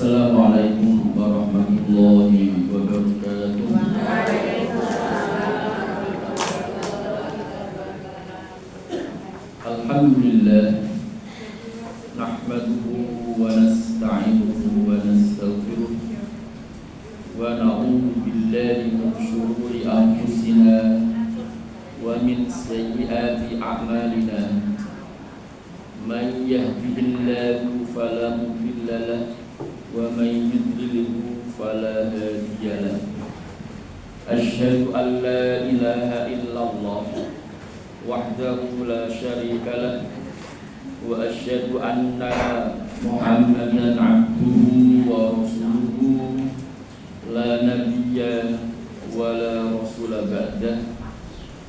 Assalamualaikum warahmatullahi wabarakatuh. Alhamdulillah, nahmaduhu wa nasta'inuhu wa nastaghfiruh wa na'udzu billahi min shururi anfusina wa min sayyiati a'malina. Man yahdihillahu fala mudilla lahu wa man yudlilhu fala hadiya lahu. Asyhadu an la ilaha illallah wahdahu la syarika lahu wa asyhadu anna Muhammadan abduhu wa rasuluhu la nabiyya wa la rasula ba'dah.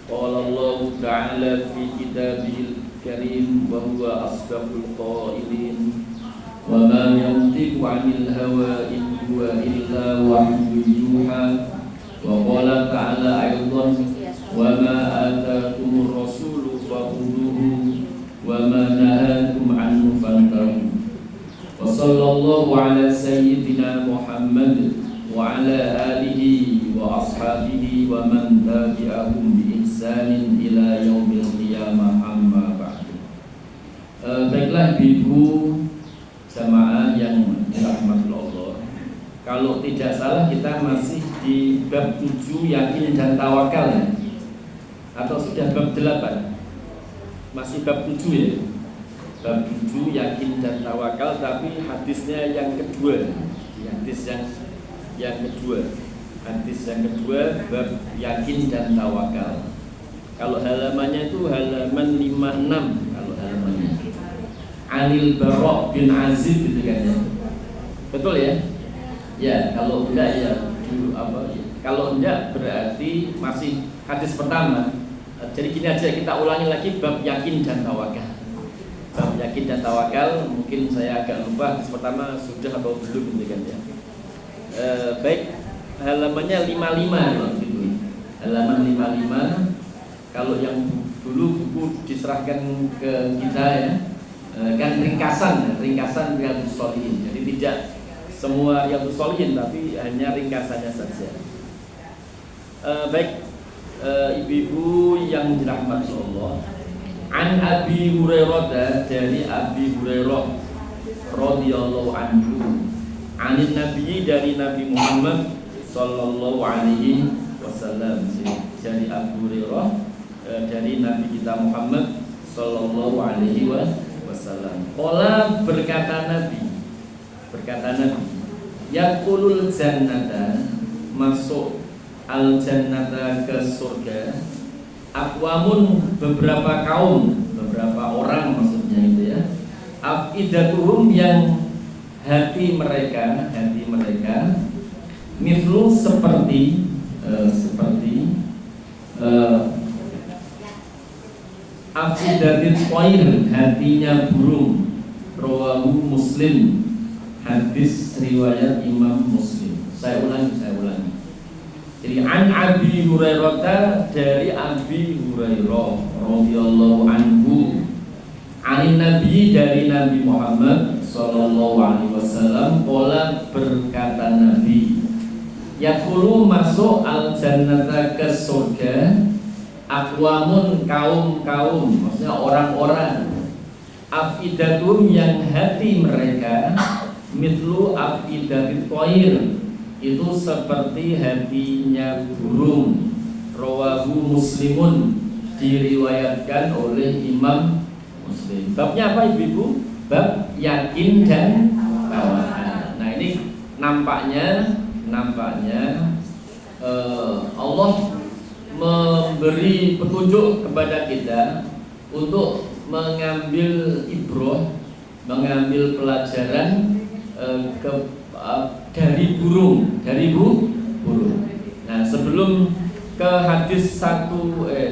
Qala Allah ta'ala fi kitabihil karim wa huwa asdaqul qailin wa ma yantiqu 'anil hawa in huwa illa wahyun yuha. Wa qala ta'ala aidan wa ma atakumur rasulu fakhudhuhu wa ma nahakum 'anhu fantahu. Wa sallallahu ala sayyidina Muhammad wa ala alihi wa ashabihi wa man tabi'ahum bi ihsanin ila yaumil qiyamah, amma ba'du. Baiklah ibu jamaah yang dirahmati Allah, kalau tidak salah kita masih di bab 7 yakin dan tawakal ya? Atau sudah bab 8? Masih bab 7 ya? Bab 7 yakin dan tawakal, tapi hadisnya yang kedua. Hadis yang kedua. Hadis yang kedua bab yakin dan tawakal. Kalau halamannya itu halaman 56 kalau halamannya. Anil Bara' bin Azib gitu kan ya. Betul ya? Ya, kalau enggak ya dulu apa ya. Kalau enggak berarti masih hadis pertama. Jadi gini aja, kita ulangi lagi bab yakin dan tawakal. Bab yakin dan tawakal, mungkin saya agak lupa hadis pertama sudah atau belum gitu kan ya. Baik, halamannya 55 gitu. Halaman 55. Kalau yang dulu buku diserahkan ke kita ya, kan ringkasan Riyadhus Shalihin. Jadi tidak semua Riyadhus Shalihin, tapi hanya ringkasannya saja. Baik, ibu-ibu yang dirahmati Allah, an Abi Hurairah, dari Abi Hurairah radhiyallahu anhu, anin Nabi, dari Nabi Muhammad sallallahu alaihi wasallam. Dari Abu Hurairah dari Nabi kita Muhammad sallallahu alaihi wasallam. Qala, berkata Nabi, yaqulul jannata, masuk al jannata, ke surga, aqwamun, beberapa kaum, beberapa orang maksudnya itu ya, afidatuhum, yang hati mereka mithlu, seperti afidatit thair, hatinya burung. Rawahu Muslim, hadis riwayat Imam Muslim. Saya ulangi. Jadi an Abi Hurairah, dari Abi Hurairah radhiyallahu anhu, anin Nabi, dari Nabi Muhammad sallallahu alaihi wasallam, qala, berkata Nabi, yaqulu, masuk al jannata, ke surga, aqwamun, kaum, maksudnya orang-orang, afidatum, yang hati mereka mithlu afidatit thair, itu seperti hatinya burung. Rawahu Muslimun, diriwayatkan oleh Imam Muslim. Babnya apa ibu-ibu? Bab yakin dan tawakal. Nah ini nampaknya Allah memberi petunjuk kepada kita untuk mengambil ibrah, mengambil pelajaran dari burung. Nah sebelum ke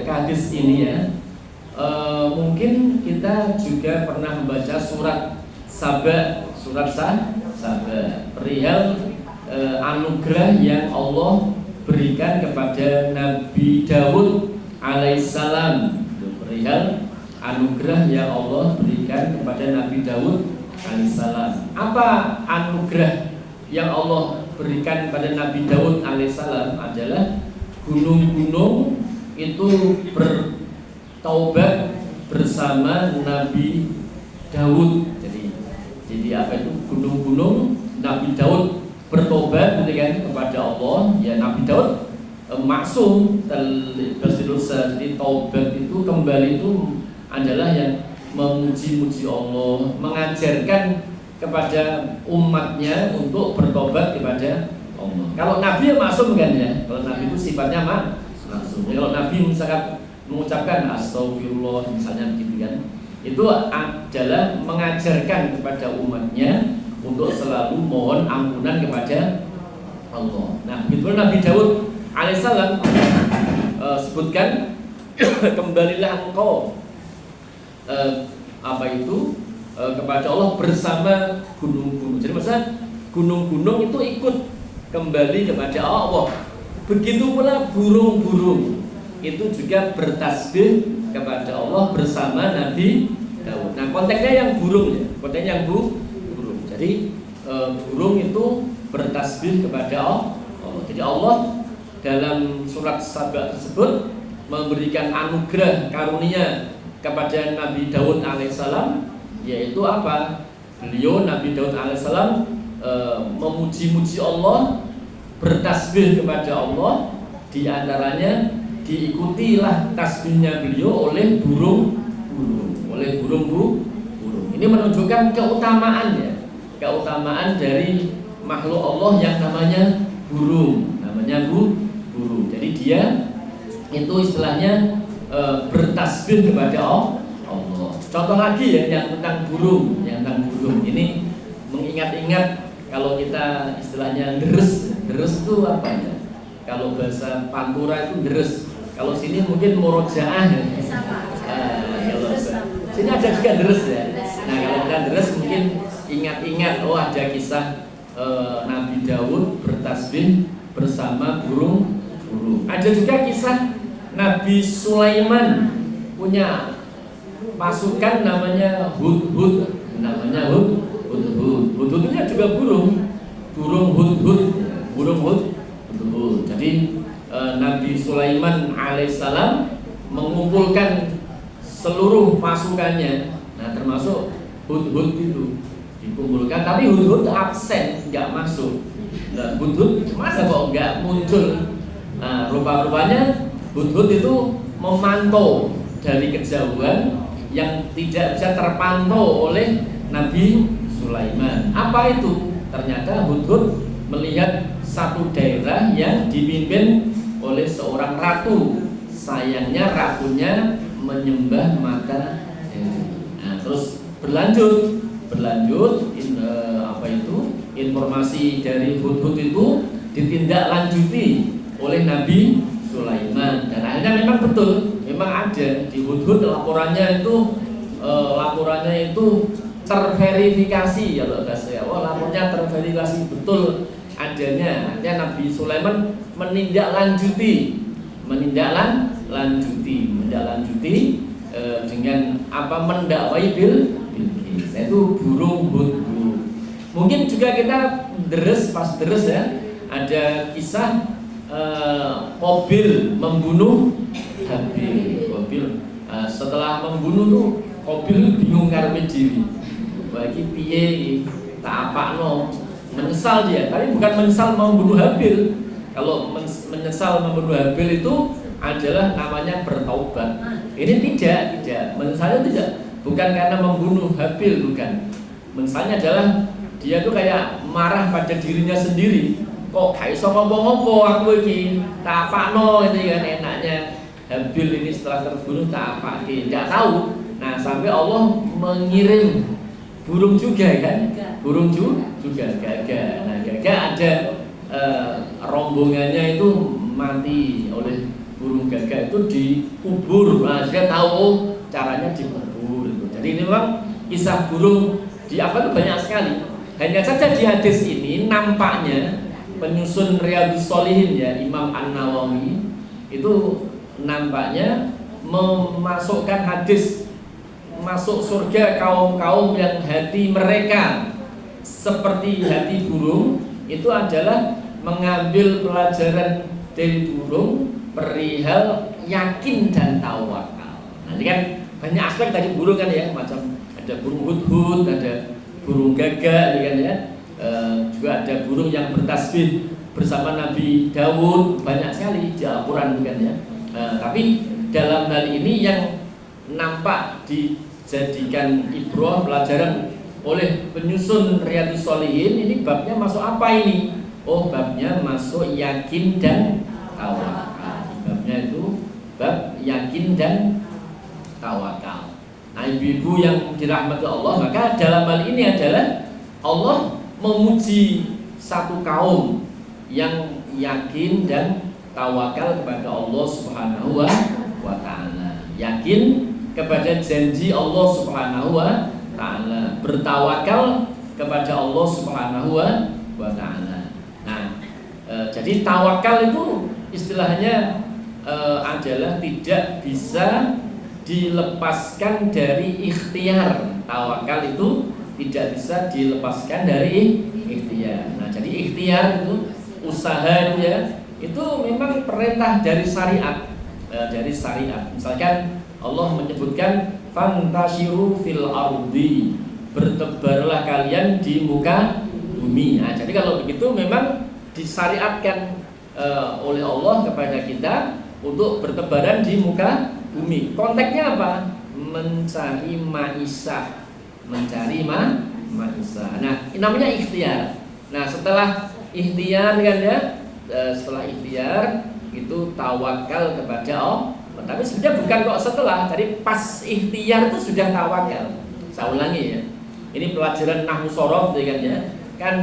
hadis ini ya, mungkin kita juga pernah membaca surat Saba, perihal anugerah yang Allah berikan kepada Nabi Daud alaihissalam. Perihal anugerah yang Allah berikan kepada Nabi Daud alaihissalam. Apa anugerah yang Allah berikan pada Nabi Daud alaihissalam adalah gunung-gunung itu bertaubat bersama Nabi Daud. Jadi apa itu gunung-gunung Nabi Daud bertobat gitu kan kepada Allah. Ya Nabi Daud maksum terdosa. Jadi taubat itu kembali itu adalah yang memuji-muji Allah, mengajarkan kepada umatnya untuk bertobat kepada Allah. Kalau Nabi ya maksum kan ya. Kalau Nabi itu sifatnya maksum. Kalau Nabi misalkan mengucapkan astagfirullah misalnya gitu kan, itu adalah mengajarkan kepada umatnya untuk selalu mohon ampunan kepada Allah. Nah, begitu Nabi Daud alaihissalam sebutkan kembalilah engkau kepada Allah bersama gunung-gunung. Jadi maksudnya gunung-gunung itu ikut kembali kepada Allah. Begitu pula burung-burung itu juga bertasbih kepada Allah bersama Nabi Daud. Nah konteksnya yang burung ya, konteksnya yang burung. Jadi burung itu bertasbih kepada Allah. Jadi Allah dalam surat Saba tersebut memberikan anugerah karunia kepada Nabi Daud alaihissalam, yaitu apa? Beliau Nabi Daud alaihissalam memuji-muji Allah, bertasbih kepada Allah, di antaranya diikutilah tasbihnya beliau oleh burung-burung. Ini menunjukkan keutamaannya, keutamaan dari makhluk Allah yang namanya burung, burung. Jadi dia itu istilahnya bertasbih kepada Allah. Contoh lagi ya yang tentang burung, ini mengingat-ingat kalau kita istilahnya deres itu apa ya? Kalau bahasa Pantura itu deres. Kalau sini mungkin murojaah ya. Sini ada juga deres ya. Nah kalau kita deres mungkin ingat-ingat ada kisah Nabi Daud bertasbih bersama burung. Ada juga kisah Nabi Sulaiman punya pasukan namanya Hudhud. Hudhudnya juga burung Hudhud. Jadi Nabi Sulaiman alaihissalam mengumpulkan seluruh pasukannya. Nah termasuk Hudhud itu dikumpulkan, tapi Hudhud absen, nggak masuk. Nah, Hudhud masa kok nggak muncul? Nah, rupa-rupanya Hudhud itu memantau dari kejauhan yang tidak bisa terpantau oleh Nabi Sulaiman. Apa itu? Ternyata Hudhud melihat satu daerah yang dipimpin oleh seorang ratu. Sayangnya ratunya menyembah matahari. Nah, terus berlanjut informasi dari Hudhud itu ditindaklanjuti oleh Nabi Sulaiman, dan akhirnya memang betul, memang ada di Hudhud laporannya itu terverifikasi ya loh guys ya. Lapornya terverifikasi betul adanya. Artinya Nabi Sulaiman menindaklanjuti dengan apa mendakwai Bilqis, itu burung Hudhud. Mungkin juga kita pas deres ya, ada kisah Qabil membunuh Habil. Setelah membunuh tuh Qabil bingung karepe diri. Bagi piye tak apakno, menyesal dia, tapi bukan menyesal membunuh Habil. Kalau menyesal membunuh Habil itu adalah namanya bertaubat. Ini tidak, menyesalnya tidak, bukan karena membunuh Habil, bukan. Menyesalnya adalah dia tuh kayak marah pada dirinya sendiri. Kok gak iso ngomong-ngomong aku iki, tak apakno itu kan enaknya. Habil ini setelah terbunuh tak apake, enggak tahu. Nah, sampai Allah mengirim burung juga kan? Burung juga gagak. Nah, gagak ada rombongannya itu mati oleh burung gagak itu dikubur. Nah, dia tahu caranya dikubur itu. Jadi ini memang kisah burung di apa itu banyak sekali. Hanya saja di hadis ini nampaknya penyusun Riyadhus Shalihin ya Imam An-Nawawi itu nampaknya memasukkan hadis masuk surga kaum-kaum yang hati mereka seperti hati burung itu adalah mengambil pelajaran dari burung perihal yakin dan tawakal. Nanti kan banyak aspek tadi burung kan ya, macam ada burung hudhud, ada burung gagak, kan ya. Juga ada burung yang bertasbih bersama Nabi Daud, banyak sekali di Al-Quran kan ya. Tapi dalam hal ini yang nampak dijadikan ibrah pelajaran oleh penyusun Riyadhus Shalihin, ini babnya masuk apa ini? Oh, babnya masuk yakin dan tawakal. Babnya itu bab yakin dan tawakal. Nah, ibu-ibu yang dirahmati Allah, maka dalam hal ini adalah Allah memuji satu kaum yang yakin dan tawakal kepada Allah Subhanahu wa ta'ala. Yakin kepada janji Allah Subhanahu wa ta'ala, bertawakal kepada Allah Subhanahu wa ta'ala. Nah, jadi tawakal itu istilahnya adalah tidak bisa dilepaskan dari ikhtiar. Tawakal itu tidak bisa dilepaskan dari ikhtiar. Nah, jadi ikhtiar itu usaha itu memang perintah dari syariat, Misalkan Allah menyebutkan fantashiru fil ardi, bertebarlah kalian di muka bumi. Nah, jadi kalau begitu memang disyariatkan oleh Allah kepada kita untuk bertebaran di muka bumi. Konteksnya apa? Mencari maisha. Nah, ini namanya ikhtiar. Nah, setelah ikhtiar kan ya, setelah ikhtiar itu tawakal kepada Allah. Tapi sebenarnya bukan kok setelah, tadi pas ikhtiar itu sudah tawakal. Saya ulangi ya. Ini pelajaran nahwu shorof kan ya. Kan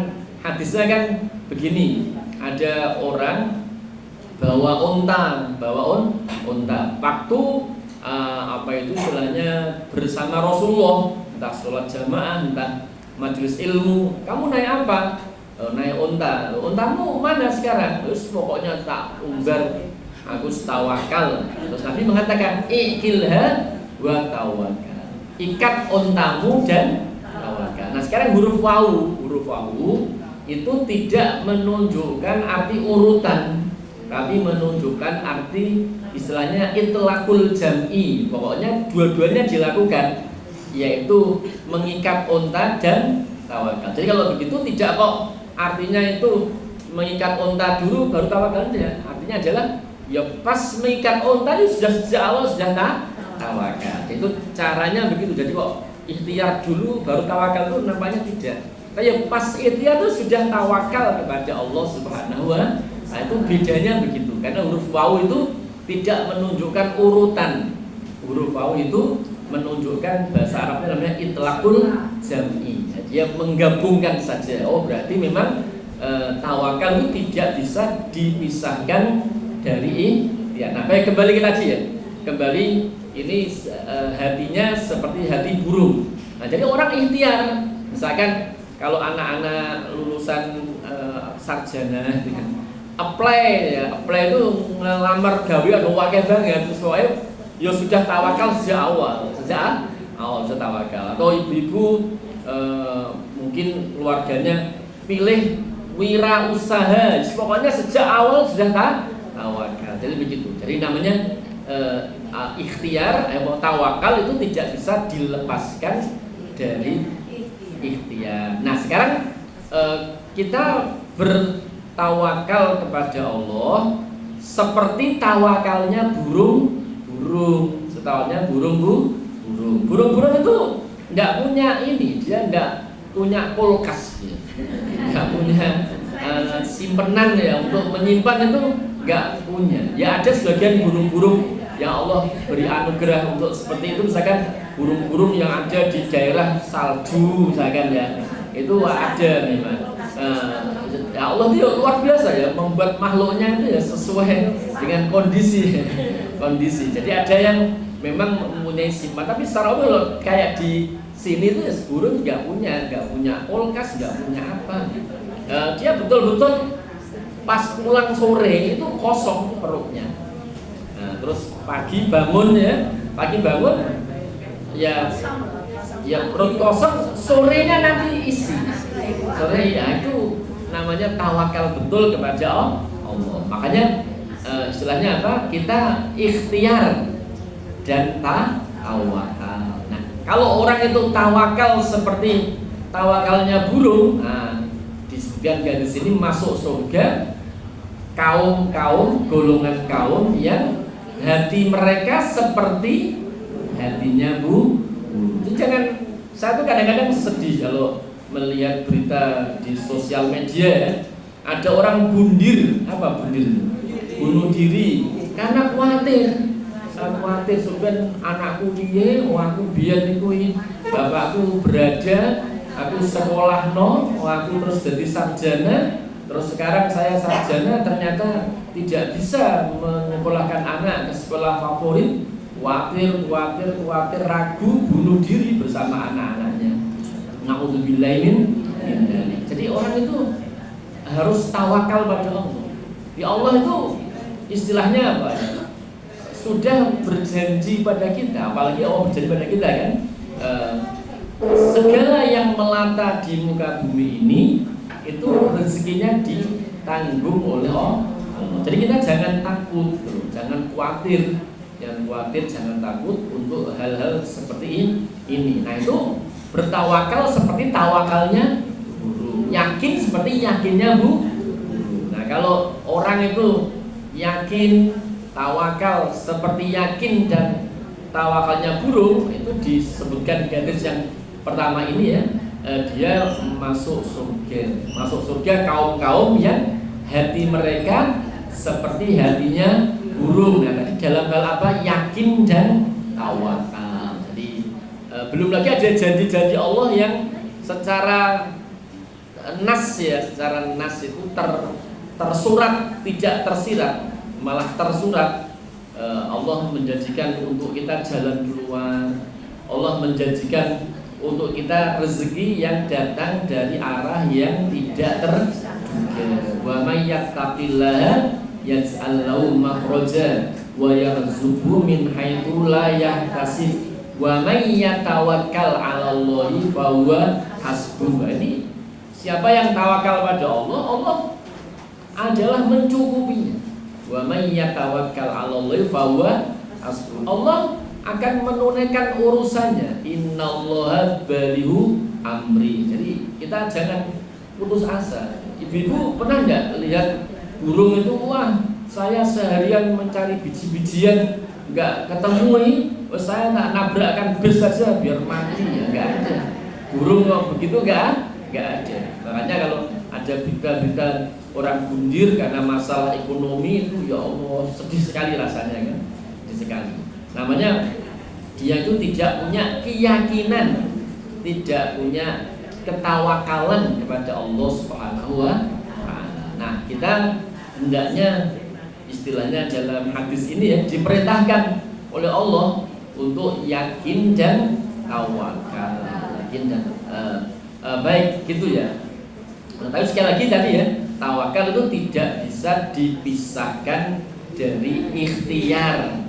hadisnya kan begini. Ada orang bawa unta. Waktu apa itu istilahnya bersama Rasulullah, entah sholat jamaah, entah majelis ilmu. Kamu naik apa? Naik unta. Untamu mana sekarang? Terus pokoknya tak umbar, aku tawakal. Terus Nabi mengatakan ikilha wa tawakal, ikat untamu dan tawakal. Nah, sekarang huruf wawu itu tidak menunjukkan arti urutan, tapi menunjukkan arti istilahnya itlaqul jam'i. Pokoknya dua-duanya dilakukan, yaitu mengikat unta dan tawakal. Jadi kalau begitu tidak kok artinya itu mengikat unta dulu baru tawakal aja. Artinya adalah ya pas mengikat unta itu sudah sejak awal sudah tawakal. Itu caranya begitu. Jadi kok ikhtiar dulu baru tawakal itu namanya tidak. Kayak pas ikhtiar itu sudah tawakal kepada Allah Subhanahu wa ta'ala. Nah, itu bedanya begitu. Karena huruf wawu itu tidak menunjukkan urutan. Huruf wawu itu menunjukkan bahasa Arabnya namanya itlaqul jam'i. Dia menggabungkan saja. Oh, berarti memang tawakal itu tidak bisa dipisahkan dari ikhtiar. Nah, baik, kembali ke tadi ya. Kembali ini hatinya seperti hati burung. Nah, jadi orang ikhtiar. Misalkan kalau anak-anak lulusan sarjana apply itu ngelamar gawe wakil banget. Soalnya ya sudah tawakal sejak awal sudah tawakal. Atau ibu-ibu mungkin keluarganya pilih wirausaha, pokoknya sejak awal sudah tawakal. Jadi begitu. Jadi namanya ikhtiar, tawakal itu tidak bisa dilepaskan dari ikhtiar. Nah, sekarang kita bertawakal kepada Allah seperti tawakalnya burung. Setahunya burung itu nggak punya ini, dia nggak punya kulkas, nggak punya simpenan ya untuk menyimpan, itu nggak punya. Ya ada sebagian burung-burung yang Allah beri anugerah untuk seperti itu, misalkan burung-burung yang ada di daerah salju misalkan ya, itu ada memang. Ya Allah itu luar biasa ya, membuat makhluknya itu ya sesuai dengan kondisi. Jadi ada yang memang mempunyai simpan, tapi secara umum kayak di sini tuh ya burung nggak punya kulkas, nggak punya apa. Dia betul-betul pas pulang sore itu kosong perutnya. Nah, terus pagi bangun ya perut kosong, sorenya nanti isi. Sore ya itu namanya tawakal betul kepada Allah. Makanya istilahnya apa? Kita ikhtiar dan tawakal. Nah, kalau orang itu tawakal seperti tawakalnya burung, nah, disebutkan di sini masuk surga kaum-kaum, golongan kaum yang hati mereka seperti hatinya burung. Jadi jangan, saya tuh kadang-kadang sedih kalau melihat berita di sosial media ya. Ada orang bunuh diri karena khawatir sebenarnya anakku piye, aku biyen niku bapakku berada, aku sekolah aku terus jadi sarjana, terus sekarang saya sarjana ternyata tidak bisa menyekolahkan anak ke sekolah favorit, khawatir, ragu, bunuh diri bersama anak-anaknya. Na'udzubillah min dzalik. Jadi orang itu harus tawakal pada Allah. Di Allah itu istilahnya apa? Sudah berjanji pada kita, apalagi Allah berjanji pada kita kan. Segala yang melata di muka bumi ini itu rezekinya ditanggung oleh Allah. Jadi kita jangan takut, jangan khawatir, jangan takut untuk hal-hal seperti ini. Nah itu bertawakal seperti tawakalnya burung, yakin seperti yakinnya burung. Nah kalau orang itu yakin, tawakal seperti yakin dan tawakalnya burung, itu disebutkan gadis yang pertama ini ya, dia masuk surga kaum-kaum yang hati mereka seperti hatinya burung. Nah tadi dalam hal apa? Yakin dan tawakal. Belum lagi ada janji-janji Allah yang secara nas itu tersurat, tidak tersirat, malah tersurat. Allah menjanjikan untuk kita jalan keluar, Allah menjanjikan untuk kita rezeki yang datang dari arah yang tidak terduga. Wa may yattaqillaha yaj'al lahu makhraja wa yarzuqhu min haitsu la yahtasib. Wa may yatawakkal 'alallahi fa huwa hasbuh. Ini siapa yang tawakal pada Allah, Allah adalah mencukupinya. Wa may yatawakkal 'alallahi fa huwa hasbuh. Allah akan menunaikan urusannya. Innallaha balighu amri. Jadi kita jangan putus asa. Ibu-ibu pernah enggak lihat burung itu, wah saya seharian mencari biji-bijian enggak ketemu nih, saya tak nabrakkan bus saja biar mati, ya enggak ada. Burung kok begitu enggak ada. Makanya kalau ada berita-berita orang bundir karena masalah ekonomi itu, ya Allah sedih sekali rasanya kan, sedih sekali. Namanya dia itu tidak punya keyakinan, tidak punya ketawakalan kepada Allah Subhanahu wa Ta'ala. Nah, kita hendaknya istilahnya dalam hadis ini ya diperintahkan oleh Allah untuk yakin dan tawakal, yakin dan baik gitu ya. Nah, tapi sekali lagi tadi ya, tawakal itu tidak bisa dipisahkan dari ikhtiar,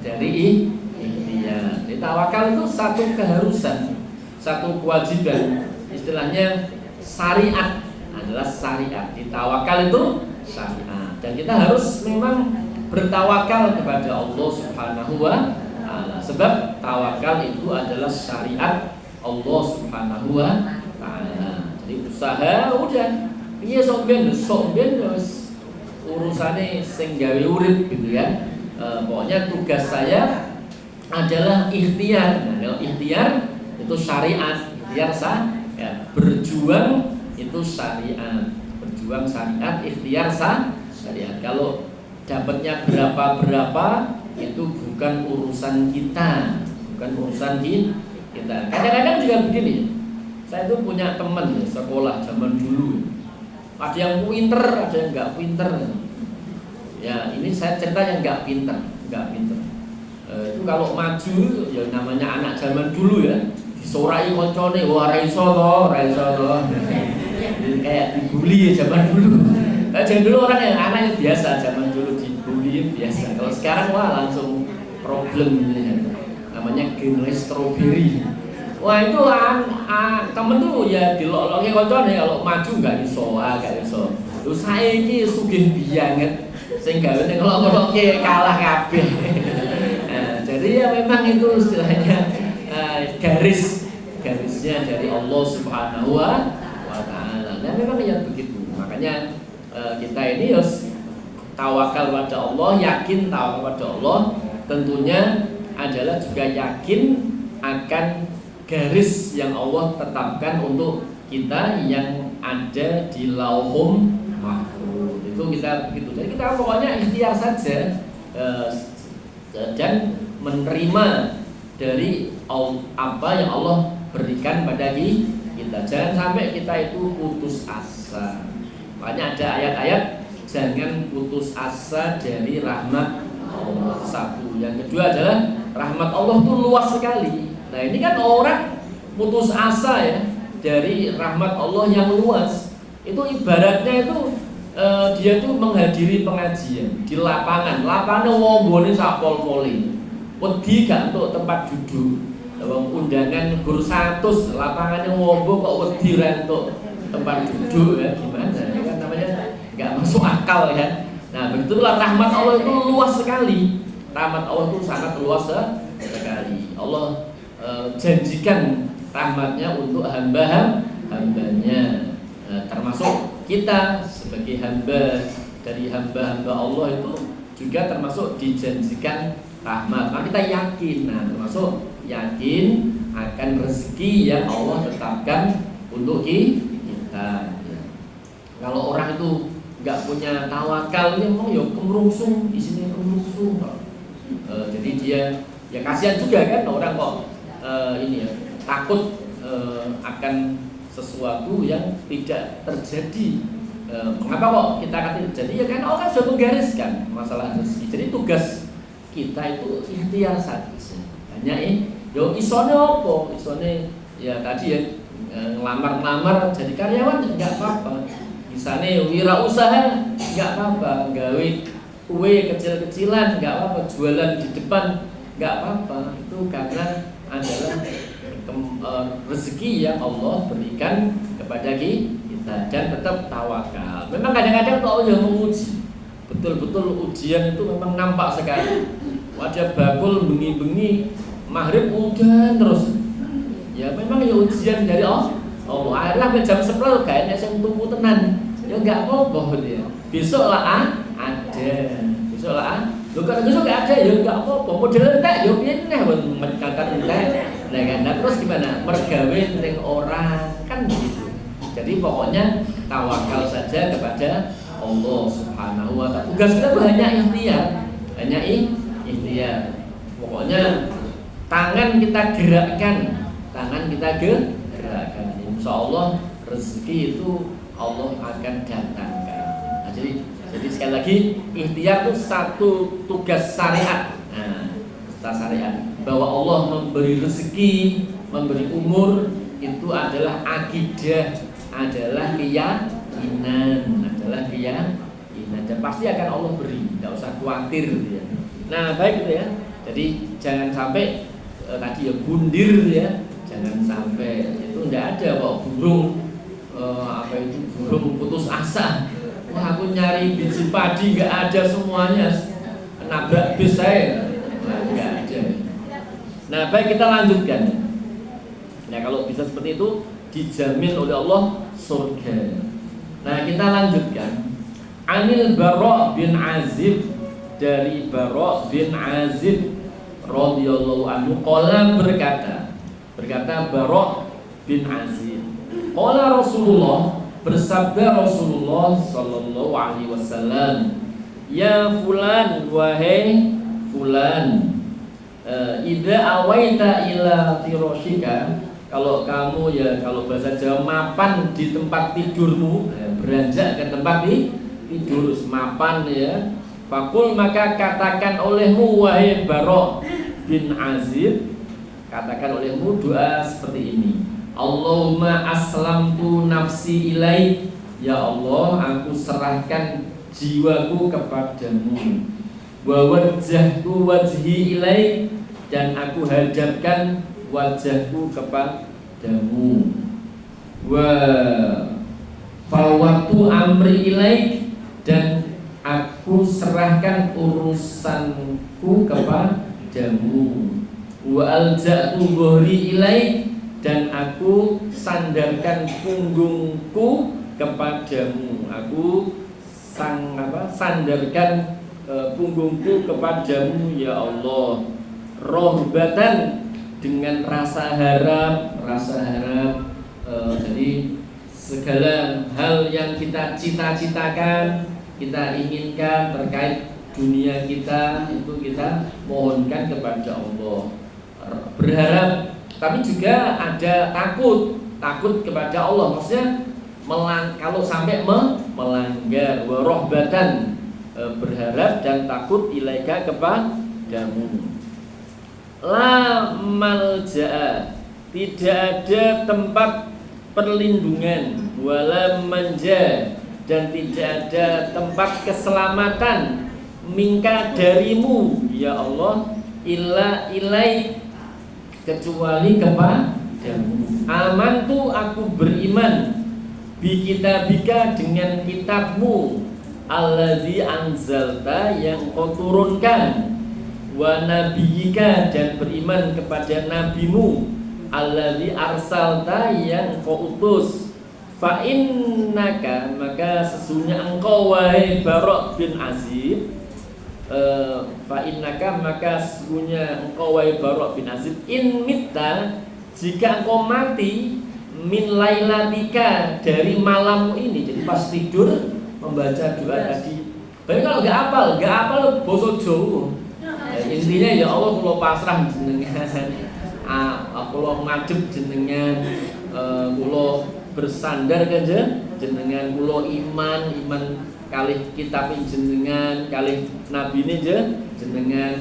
Jadi tawakal itu satu keharusan, satu kewajiban. Istilahnya syariat adalah syariat. Di tawakal itu syariat. Dan kita harus memang bertawakal kepada Allah Subhanahu wa Ta'ala. Sebab tawakal itu adalah syariat Allah Subhanahu wa Ta'ala. Jadi usaha udah piye sok ben urusane sing gawe urip gitu ya. Pokoknya tugas saya adalah ikhtiar. Nah, kalau ikhtiar itu syariat, berjuang itu syariat, berjuang syariat, ikhtiar syariat. Kalau dapatnya berapa itu bukan urusan kita, Kadang-kadang juga begini, saya itu punya teman ya, sekolah zaman dulu, ada yang pinter, ada yang nggak pinter. Ya ini saya cerita yang nggak pinter. Itu kalau maju ya namanya anak zaman dulu ya, disorai koncone, wah ra iso to. Jadi kayak dibully ya zaman dulu. Zaman dulu orang yang anak biasa, zaman dulu dibully biasa. Kalau sekarang wah langsung problem ya. Namanya generasi strawberry. Wah itu temen tuh ya dilok-loki koncone, kalau maju nggak iso. Lho saiki sugih banget sing gawe ning ngelok-ngelokke kalah kabeh. Nah, jadi ya memang itu istilahnya garisnya dari Allah Subhanahu wa taala. Nah, memang ya begitu. Makanya kita ini harus tawakal pada Allah, yakin tawakal pada Allah, tentunya adalah juga yakin akan garis yang Allah tetapkan untuk kita yang ada di Lauhul Mahfuz. Itu kita begitu. Jadi kita pokoknya ikhtiar saja dan menerima dari apa yang Allah berikan pada kita. Jangan sampai kita itu putus asa. Makanya ada ayat-ayat jangan putus asa dari rahmat Allah. Satu. Yang kedua adalah rahmat Allah itu luas sekali. Nah ini kan orang putus asa ya dari rahmat Allah yang luas. Itu ibaratnya itu dia tuh menghadiri pengajian di lapangan. Lapangan wombone sapol-poli. Wedi gak untuk tempat duduk. Undangan guru 100 lapangannya wombo kok wedi ra untuk tempat duduk ya gimana? Ini kan namanya nggak masuk akal ya. Nah begitulah rahmat Allah itu luas sekali. Rahmat Allah itu sangat luas sekali. Allah janjikan rahmatnya untuk hamba-hambanya. Termasuk kita sebagai hamba dari hamba-hamba Allah itu juga termasuk dijanjikan rahmat. Maka kita yakin, nah termasuk yakin akan rezeki yang Allah tetapkan untuk kita. Kalau orang itu nggak punya tawakal, ya mau ya kemerungsung di sini kemerungsung. Jadi dia ya kasihan juga kan orang kok ini ya takut akan sesuatu yang tidak terjadi. Mengapa kok kita akan terjadi? Ya kan Allah kan sudah menggariskan masalah rezeki. Jadi tugas kita itu ikhtiar saja. Hanya yo isone apa? Isone ya tadi ya ngelamar-ngelamar jadi karyawan enggak apa-apa. Misalnya wirausaha enggak apa-apa, gawe kue kecil-kecilan enggak apa-apa, jualan di depan enggak apa-apa. Itu karena adalah rezeki yang Allah berikan kepada kita dan tetap tawakal. Memang kadang-kadang Allah yang menguji. Betul-betul ujian itu memang nampak sekali. Wajah bakul bengi-bengi maghrib hujan terus. Ya memang ya ujian dari Allah. Akhirnya jam 10 kayaknya saya tunggu tenan. Ya enggak apa-apa dia. Besok lah ada. Besok lah. Lu kan besok enggak ada ya enggak apa-apa. Model entek ya piye neh mencangkat entek. Nah kan terus gimana? Mergawe ning orang kan gitu. Jadi pokoknya tawakal saja kepada Allah Subhanahu wa taala. Tugas kita tuh hanya ikhtiar. Hanya ikhtiar. Pokoknya tangan kita gerakkan, Insya Allah rezeki itu Allah akan datangkan. Nah, jadi sekali lagi ikhtiar itu satu tugas syariat. Nah, syariat bahwa Allah memberi rezeki, memberi umur itu adalah akidah, adalah keyakinan, dan pasti akan Allah beri, tidak usah khawatir ya. Nah baik itu ya. Jadi jangan sampai tadi ya bundir ya, jangan sampai itu tidak ada kok burung burung putus asa. Wah aku nyari biji padi nggak ada semuanya, nabrak bis saya, nggak ada. Nah baik kita lanjutkan. Nah kalau bisa seperti itu dijamin oleh Allah surga. Nah kita lanjutkan. Anil Bara' bin Azib, dari Bara' bin Azib radhiyallahu anhu qala berkata Bara' bin Azib, qala Rasulullah, bersabda Rasulullah sallallahu alaihi wasallam, ya fulan, wahai fulan, idza awaita ila firashika, kalau kamu ya kalau bahasa Jawa mapan di tempat tidurmu, beranjak ke tempat tidur mapan ya, fakul maka katakan olehmu wahai Bara' bin Azib, katakan olehmu doa seperti ini, Allahumma aslamtu nafsi ilaik, ya Allah aku serahkan jiwaku kepadamu, wa wajjahtu wajhi ilaik, dan aku hadapkan wajahku kepadamu, wa fawwatu amri ilaik, dan aku serahkan urusanku kepadamu. Wa alja'tu dhuhri ilaik, dan aku sandarkan punggungku kepadamu. Aku sandarkan punggungku kepadamu ya Allah. Rohbatan, dengan rasa harap. Jadi segala hal yang kita cita-citakan, kita inginkan terkait dunia kita, itu kita mohonkan kepada Allah. Berharap, tapi juga ada takut kepada Allah. Maksudnya kalau sampai melanggar. Warohbatan, berharap dan takut ilaika kepadamu. La malja'a, tidak ada tempat perlindungan, wala manja, dan tidak ada tempat keselamatan, minka, darimu ya Allah, illa ilaik, kecuali kepadamu. Amantu, aku beriman, bi kitabika, dengan kitabmu, alladzi anzalta, yang kau turunkan, wa nabiyika, dan beriman kepada nabimu, alladzi arsalta, yang kau utus. Fa innaka, maka sesungguhnya engkau wahai Bara' bin Azib, fa innaka, maka sesungguhnya engkau wahai Bara' bin Azib, in mitta, jika engkau mati, min lailatika, dari malammu ini. Jadi pas tidur membaca doa tadi. Tapi kalau nggak hafal basa Jawa. Intinya ya Allah, kula pasrah jenengan, kula ngadep jenengan, kula bersandar kan jenengan, kula iman kalih kitab jenengan, kalih nabine jenengan,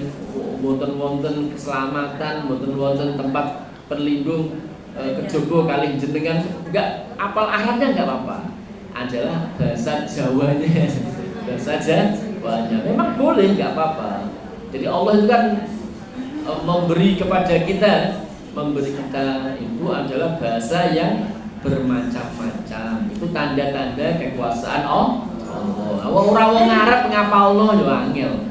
wonten keselamatan, wonten tempat perlindung kejaba kalih jenengan. Enggak apal Arabnya enggak apa-apa, adalah bahasa Jawanya. Bahasa Jawanya memang boleh, enggak apa-apa. Jadi Allah itu kan memberi kepada kita, itu adalah bahasa yang bermacam-macam. Itu tanda-tanda kekuasaan Allah. Wong Arab ngapalno yo angel.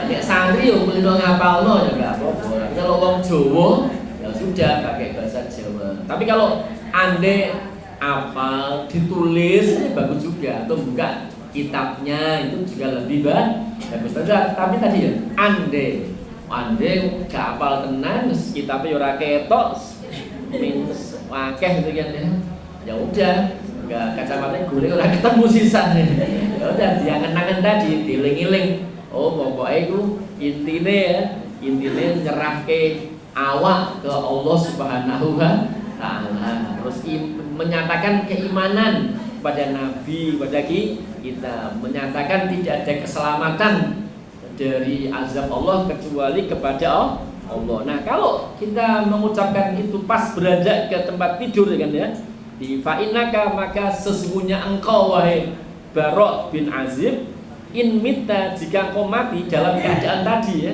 Nek santri yo kulino ngapalno ya enggak apa-apa. Kalau wong Jawa ya sudah pakai bahasa Jawa. Tapi kalau ande apal ditulis ini bagus juga, atau buka kitabnya itu juga lebih bagus. Tapi tadi ya ande gak apal tenan, kitabnya ora ketok, minus wakeh gitu kan ya. Ya udah, enggak kacamata gue ora ketemu sisane. Ya udah diangen-angen tadi, dieling-eling. Oh, pokoknya itu intine nyerahke awak ke Allah Subhanahu wa taala. Terus menyatakan keimanan pada nabi, pada kita, menyatakan tidak ada keselamatan dari azab Allah kecuali kepada Allah. Nah, kalau kita mengucapkan itu pas beranjak ke tempat tidur kan ya, di fa'innaka, maka sesungguhnya engkau wahai Bara' bin Azib, in mitta, jika engkau mati dalam keadaan tadi ya,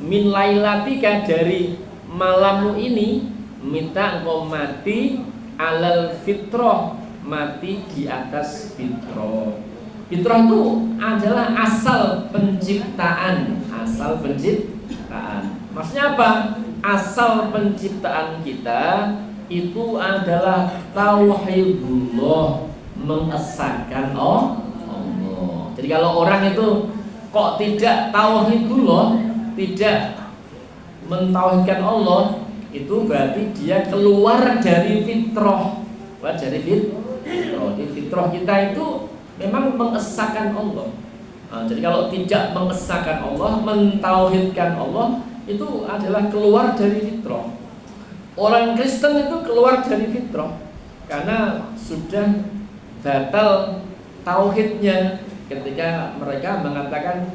min lailatika, dari malammu ini, minta engkau mati alal fitrah, mati di atas fitrah. Fitrah itu adalah asal penciptaan. Maksudnya apa? Asal penciptaan kita itu adalah tauhidullah, mengesahkan Allah. Jadi kalau orang itu kok tidak tauhidullah, tidak mentauhidkan Allah, itu berarti dia keluar dari fitrah. Jadi fitrah kita itu memang mengesahkan Allah. Jadi kalau tidak mengesahkan Allah, mentauhidkan Allah, itu adalah keluar dari fitrah. Orang Kristen itu keluar dari fitrah karena sudah batal tauhidnya ketika mereka mengatakan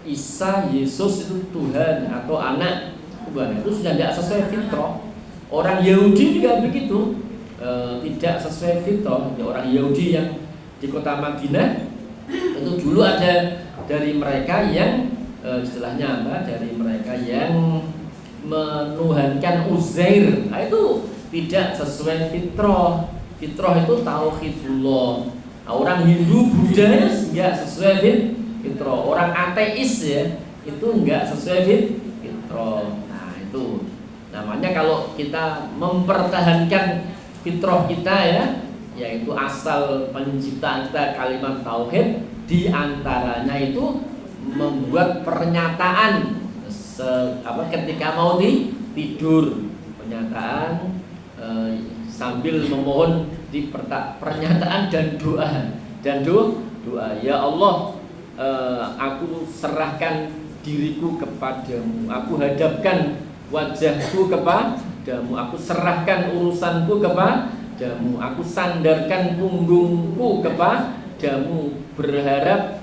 Isa, Yesus itu Tuhan atau anak. Itu sudah tidak sesuai fitrah. Orang Yahudi juga begitu, tidak sesuai fitrah. Orang Yahudi yang di kota Madinah itu dulu ada dari mereka yang istilahnya apa? Dari mereka yang menuhankan Uzair. Nah, itu tidak sesuai fitrah. Fitrah itu tauhidullah. Nah, orang Hindu, Buddha nggak sesuai fitrah. Orang ateis ya itu nggak sesuai fitrah. Nah itu namanya kalau kita mempertahankan fitrah kita ya, yaitu asal pencipta kita kalimat tauhid, di antaranya itu membuat pernyataan ketika mau tidur, pernyataan sambil memohon di pernyataan dan doa ya Allah, aku serahkan diriku kepadamu, aku hadapkan wajahku kepadamu, aku serahkan urusanku kepadamu, aku sandarkan punggungku kepadamu, berharap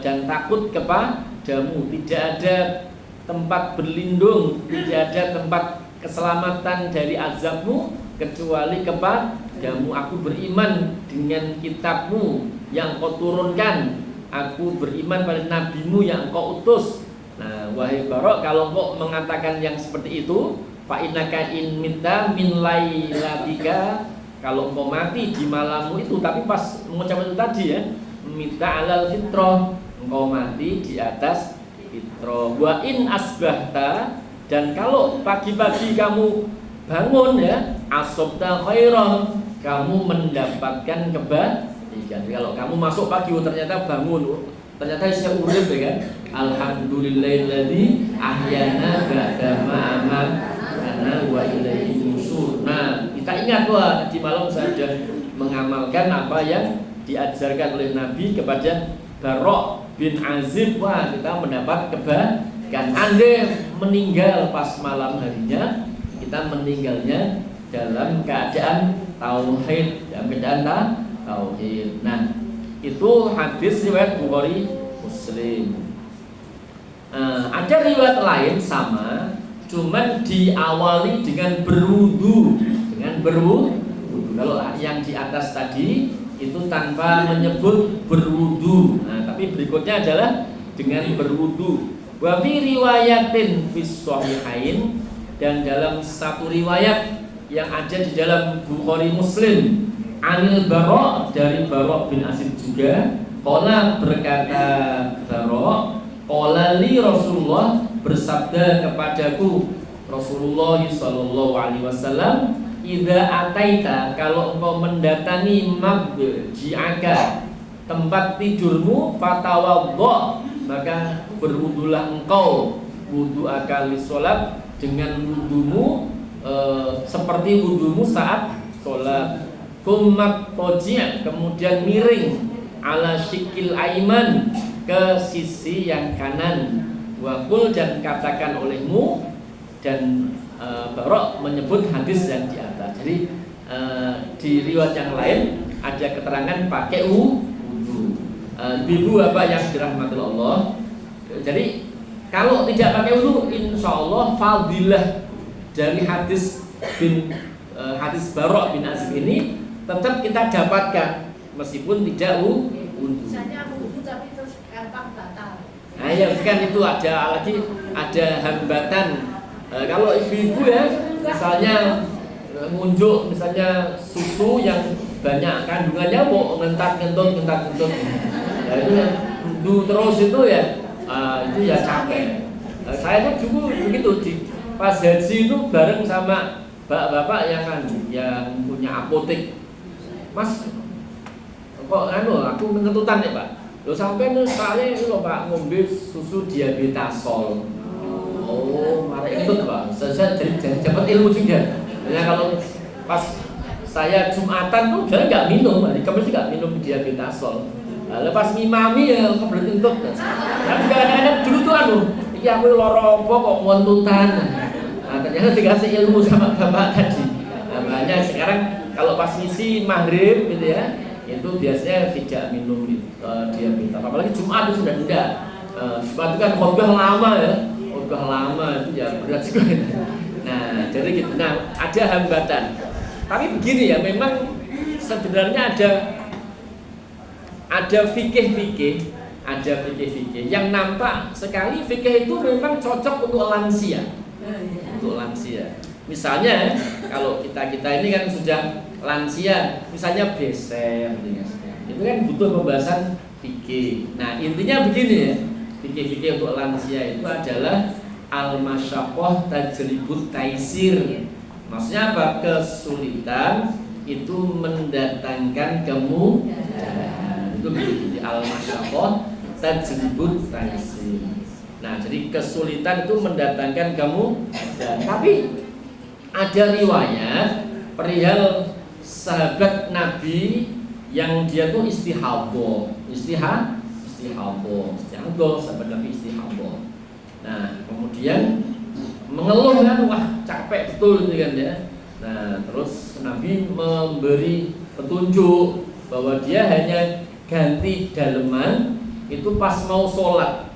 dan takut kepadamu, tidak ada tempat berlindung, tidak ada tempat keselamatan dari azabmu kecuali kepadamu. Aku beriman dengan kitabmu yang kau turunkan, aku beriman pada nabimu yang kau utus. Nah, wahai Barok, kalau kau mengatakan yang seperti itu, fa innaka in mitta min lailatika, kalau kau mati di malammu itu, tapi pas mengucapkan itu tadi ya, mitta alal fitrah, engkau mati di atas fitrah. Wa in asbahta, dan kalau pagi-pagi kamu bangun ya, asobta khairah, kamu mendapatkan kebaikan. Kalau kamu masuk pagi, ternyata bangun, ternyata saya urip ya kan. Alhamdulillahilladzi ahyana ba'da ma amatana wa ilaihi nusyur. Nah, kita ingat wah di malam saya sudah mengamalkan apa yang diajarkan oleh Nabi kepada Barok bin Azib. Wah, kita mendapat kebaikan. Andai meninggal pas malam harinya, kita meninggalnya dalam keadaan tauhid, dalam keadaan tauhid. Nah, itu hadis riwayat Bukhari Muslim. Ada riwayat lain sama, cuman diawali dengan berwudu, Kalau yang di atas tadi itu tanpa menyebut berwudu. Nah, tapi berikutnya adalah dengan berwudu. Wa fi riwayatin fis shahihain, dan dalam satu riwayat yang ada di dalam Bukhari Muslim, Anil Barok, dari Barok bin Azib juga, qala, berkata Barok, qala li Rasulullah, bersabda kepadaku Rasulullah sallallahu alaihi wasallam, idza ataita, kalau engkau mendatangi mabji'aka, tempat tidurmu, fatawaddo, maka berwudulah engkau, wudu'aka lis salat, dengan wudumu seperti wudumu saat sholat. Kumat toji', kemudian miring, ala syikil aiman, ke sisi yang kanan. Wakul, dan katakan olehmu, dan Barok menyebut hadis yang di atas. Jadi di riwayat yang lain ada keterangan pakai wudu. Ibu apa yang dirahmati Allah. Jadi kalau tidak pakai wudu, insya Allah fadilah dari hadis Barok bin Azib ini tetap kita dapatkan meskipun tidak wudu. Misalnya wudu tapi terus gampang batal. Nah ya kan, itu ada hambatan. Kalau ibu-ibu ya, misalnya ngunjuk misalnya susu yang banyak kandungannya, mau ngentat-ngentut, ya itu wudu terus itu ya, itu ya capek. Saya tuh dulu begitu pas haji itu bareng sama bapak-bapak yang punya apotek. Mas, kok aku ngentutan ya Pak? Lo sampai nih sekali itu loh Pak, ngombe susu diabetasol. Oh, marah itu Pak. Saya jadi dapat ilmu juga. Ya kalau pas saya Jumatan tuh saya nggak minum, hari Kamis nggak minum diabetasol. Lepas ngimami ya kebelet entut. Tapi kadang-kadang dulu tuh iya aku loro apa kok ngentutan. Nah, ternyata dikasih ilmu sama bapak tadi. Nah, makanya sekarang kalau pas ngisi maghrib gitu ya, itu biasanya tidak minum diabetes. Apalagi Jumat itu sudah tidak. Jumat itu kan khotbah lama ya, itu ya berat sekali. Nah, jadi gitu. Nah, ada hambatan. Tapi begini ya, memang sebenarnya ada fikih-fikih yang nampak sekali fikih itu memang cocok untuk lansia. Misalnya kalau kita ini kan sudah lansia, misalnya beser, Itu kan butuh pembahasan fikih. Nah, intinya begini ya. Fikih-fikih untuk lansia itu adalah al-masyaqqah tajribut taisir. Maksudnya apa? Kesulitan itu mendatangkan kemudahan. Itu begitu. Al-masyaqqah tajribut taisir. Nah, jadi kesulitan itu mendatangkan kemudahan. Tapi ada riwayat perihal sahabat Nabi yang dia tuh istihadhah, sahabat Nabi istihadhah. Nah, kemudian mengeluh kan, wah capek betul ini kan ya. Nah, terus Nabi memberi petunjuk bahwa dia hanya ganti daleman itu pas mau sholat.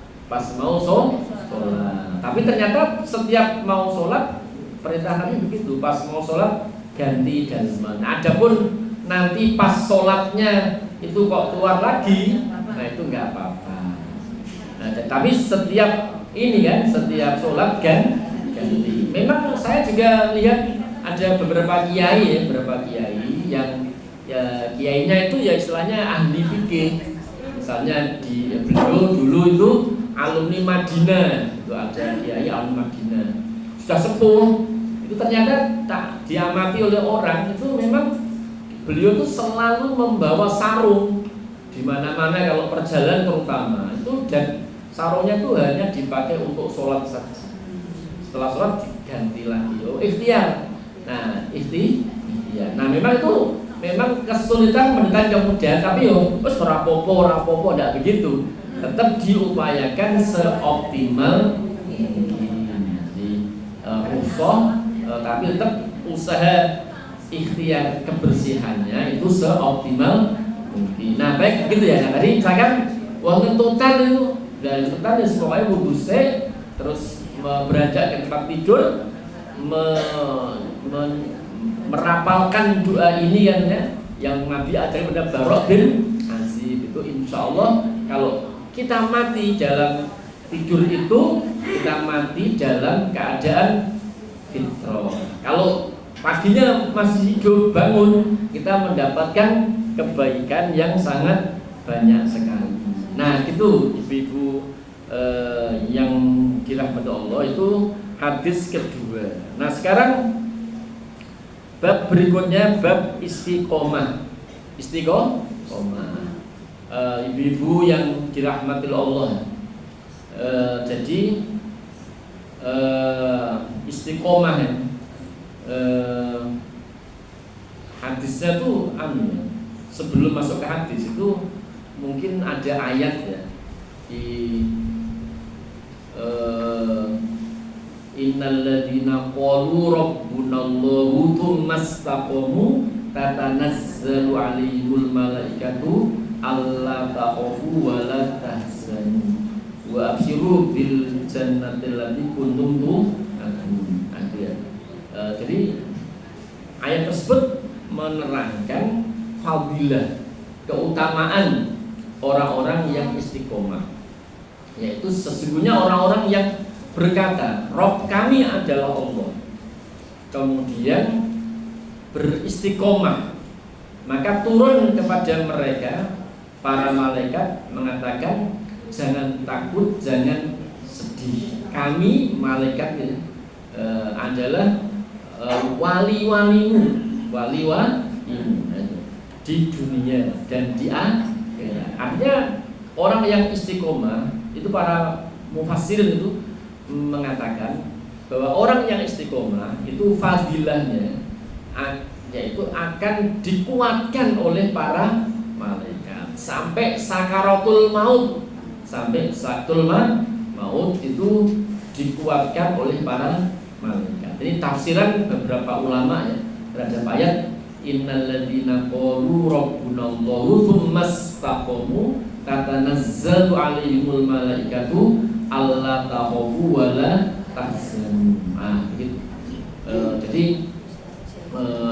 Tapi ternyata setiap mau sholat perintah Nabi begitu, pas mau sholat ganti daleman. Nah, adapun nanti pas sholatnya itu kok keluar lagi, nah itu nggak apa-apa. Nah, tapi setiap ini kan, setiap sholat ganti. Memang saya juga lihat ada beberapa kiai yang ya kiainya itu ya istilahnya ahli fikih. Misalnya beliau dulu itu alumni Madinah, itu ada kiai alumni Madinah, sudah sepuh. Itu ternyata tak diamati oleh orang itu memang beliau tuh selalu membawa sarung di mana-mana kalau perjalanan terutama itu, dan sarungnya tuh hanya dipakai untuk sholat saja. Setelah sholat diganti lagi. Oh, ikhtiar. Nah, ikhtiar. Nah, memang kesulitan mendatangkan kemudahan, tapi terus rapopo tidak begitu. Tetap diupayakan seoptimal mungkin. Jadi tapi tetap usaha ikhtiar kebersihannya itu seoptimal mungkin. Nah, baik gitu ya. Nah, tadi misalkan uang total itu dan total ya pokoknya wudhu terus beranjak ke tempat tidur, merapalkan doa ini kan ya, yang Nabi ajarkan pada Barok bin Azib. Itu insya Allah kalau kita mati dalam tidur itu, kita mati dalam keadaan fitrah. Kalau paginya masih hidup bangun, kita mendapatkan kebaikan yang sangat banyak sekali. Nah, itu ibu-ibu yang dirahmati Allah, itu hadis kedua. Nah, sekarang bab berikutnya, bab istiqomah. Ibu-ibu yang dirahmati Allah, jadi istiqomah ya. Hadisnya tuh sebelum masuk ke hadis itu mungkin ada ayat ya di innalladzina qalu rabbunallahu tsumma istaqamu tatanazzalu 'alaihimul malaikatu alla takhafu wa la tahzanu wa abshiru bil jannati allati kuntum tu'adun. Jadi ayat tersebut menerangkan fadilah, keutamaan orang-orang yang istiqomah, yaitu sesungguhnya orang-orang yang berkata Rob kami adalah Allah, kemudian beristiqomah, maka turun kepada mereka para malaikat mengatakan jangan takut, jangan sedih, kami malaikat adalah wali-walimu di dunia dan di akhirat. Artinya orang yang istiqomah itu, para mufassirin itu mengatakan bahwa orang yang istiqomah itu fadilahnya yaitu akan dikuatkan oleh para malaikat sampai sakaratul maut. Sampai sakaratul maut itu dikuatkan oleh para malaikat. Ini tafsiran beberapa ulama ya terhadap ayat innalladzina qalu rabbunallahu tsumma istaqamu tatanazzalu 'alaihimul malaikatu alla takhafu wa la tahzanu. Begitu. Jadi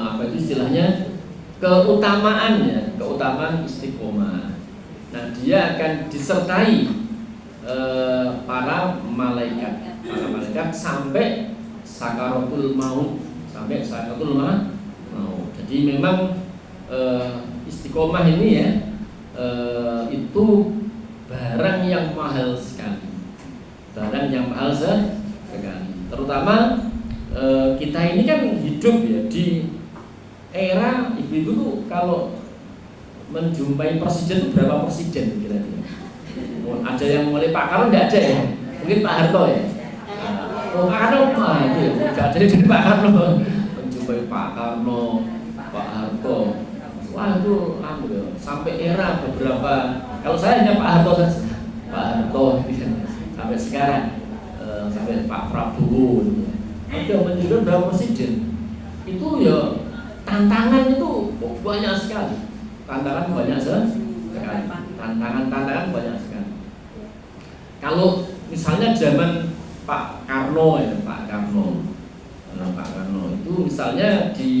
apa itu istilahnya, keutamaan istiqomah. Nah, dia akan disertai para malaikat sampai sakaratul maut, Jadi memang istiqomah ini ya itu barang yang mahal sekali, barang yang mahal sekali. Terutama kita ini kan hidup ya di era ibu-ibu tuh kalau menjumpai presiden itu berapa presiden kira-kira? Ada yang mulai Pak Karno nggak ada ya? Mungkin Pak Harto ya? Oh Pak Karno itu ya, nggak ada jadi Pak Karno. Menjumpai Pak Karno, Pak Harto, wah itu ya, sampai era beberapa. Kalau saya hanya Pak Harto saja, Pak Harto sampai sekarang, sampai Pak Prabowo. Ada menjumpai berapa presiden? Itu ya tantangan itu banyak sekali. Tantangan banyak sekali. Tantangan banyak sekali. Kalau misalnya zaman Pak Karno ya, Pak Karno itu misalnya di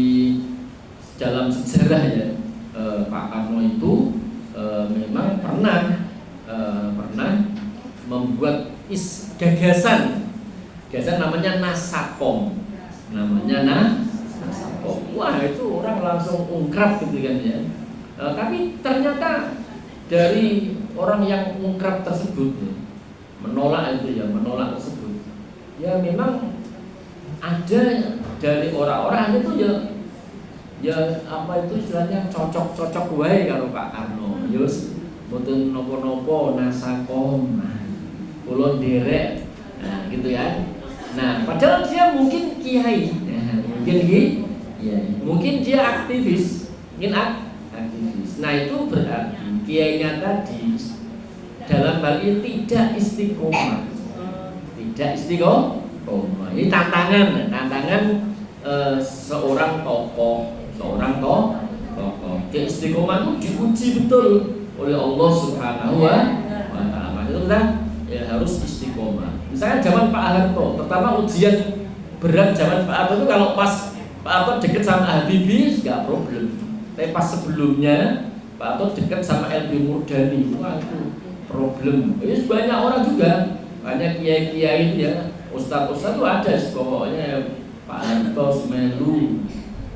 dalam sejarah ya, Pak Karno itu memang pernah membuat gagasan namanya Nasakom, Nasakom. Wah itu orang langsung ungkrap gitu kan ya. Tapi ternyata dari orang yang ungkrap tersebut ya, menolak tersebut, ya memang ada dari orang-orang itu ya apa itu istilahnya cocok wae karo Pak Karno. Yus mboten nopo-nopo Nasakom, kula nderek, nah gitu ya. Nah padahal dia mungkin kiai, mungkin dia aktivis, aktivis. Nah itu berarti kiainya tadi dalam hal ini tidak istiqomah. Ini tantangan seorang tokoh. Dia istiqomah itu diuji betul oleh Allah Subhanahu wa Ta'ala. Itu kita ya harus istiqomah. Misalnya zaman Pak Harto, pertama ujian berat zaman Pak Harto itu kalau pas Pak Harto deket sama Habibie nggak problem. Tapi pas sebelumnya Pak Harto dekat sama LB Murdani, wah itu problem. Ini banyak orang juga, banyak kiai-kiai itu ya, ustaz-ustaz itu ada, pokoknya Pak Harto Semelu.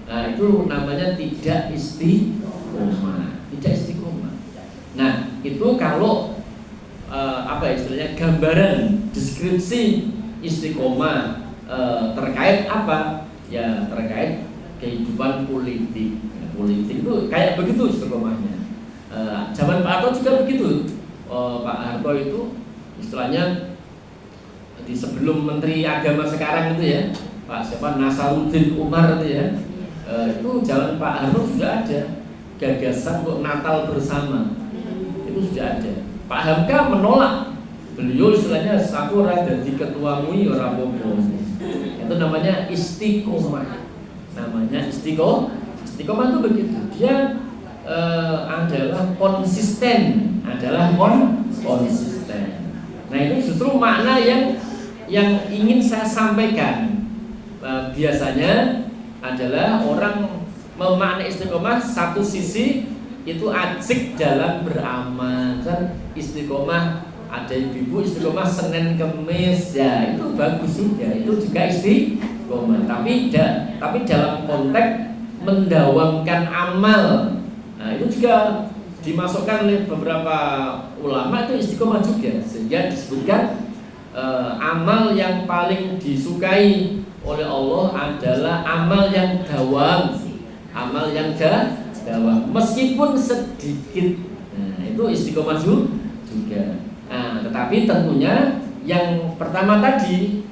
Nah itu namanya tidak istiqomah. Nah itu kalau istilahnya gambaran deskripsi istiqomah terkait apa? Ya terkait kehidupan politik. Politik itu kayak begitu istiqomahnya. Zaman Pak Harto juga begitu. Pak Harto itu istilahnya di sebelum Menteri Agama sekarang itu ya, Pak Nasaruddin Umar itu ya, itu zaman Pak Harto sudah ada gagasan untuk Natal bersama, itu sudah ada. Pak Hamka menolak, beliau istilahnya aku ora dadi ketua MUI ora apa-apa. Itu namanya istiqomah. Istiqomah itu begitu. Dia adalah konsisten. Nah ini justru makna yang ingin saya sampaikan. Biasanya adalah orang memaknai istiqomah satu sisi itu asik dalam beramal. Kan istiqomah ada ibu istiqomah Senin Kemis ya itu bagus juga, itu juga istiqomah. Tapi dalam konteks mendawamkan amal, nah itu juga dimasukkan oleh beberapa ulama itu istiqomah juga, sehingga disebutkan amal yang paling disukai oleh Allah adalah amal yang dawam, meskipun sedikit. Nah, itu istiqomah juga. Nah, tetapi tentunya yang pertama tadi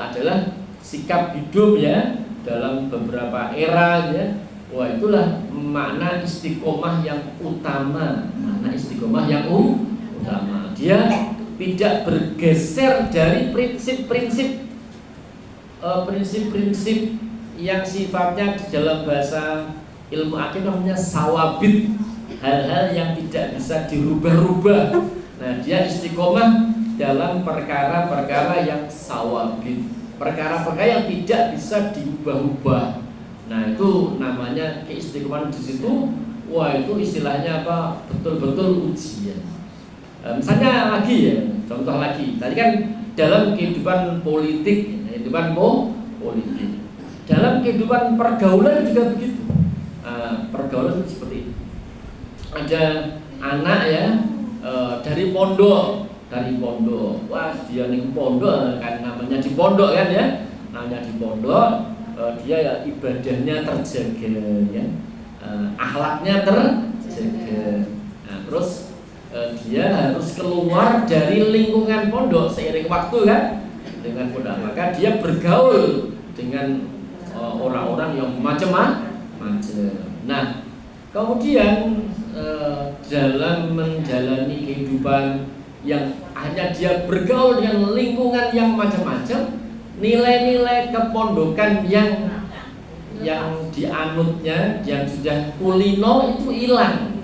adalah sikap hidup ya dalam beberapa era ya. Wah itulah makna istiqomah yang utama. Dia tidak bergeser dari prinsip-prinsip yang sifatnya di dalam bahasa ilmu akidah namanya sawabit, hal-hal yang tidak bisa dirubah-rubah. Nah, dia istiqomah dalam perkara-perkara yang sawabit, perkara-perkara yang tidak bisa diubah-ubah. Nah, itu namanya keistiqomahan di situ. Wah, itu istilahnya apa? Betul-betul ujian. Misalnya lagi ya, contoh lagi. Tadi kan dalam kehidupan politik, dalam kehidupan pergaulan juga begitu. Pergaulan seperti itu. Ada anak ya dari pondok, wah dia ning pondok kan, namanya di pondok kan ya, namanya di pondok, dia ya ibadahnya terjaga ya, akhlaknya terjaga. Nah, terus dia harus keluar dari lingkungan pondok seiring waktu kan, dengan pondok, maka dia bergaul dengan orang-orang yang macam-macam. Nah, kemudian dalam menjalani kehidupan yang hanya dia bergaul dengan lingkungan yang macam-macam, nilai-nilai kepondokan yang dianutnya, yang sudah kulino itu hilang.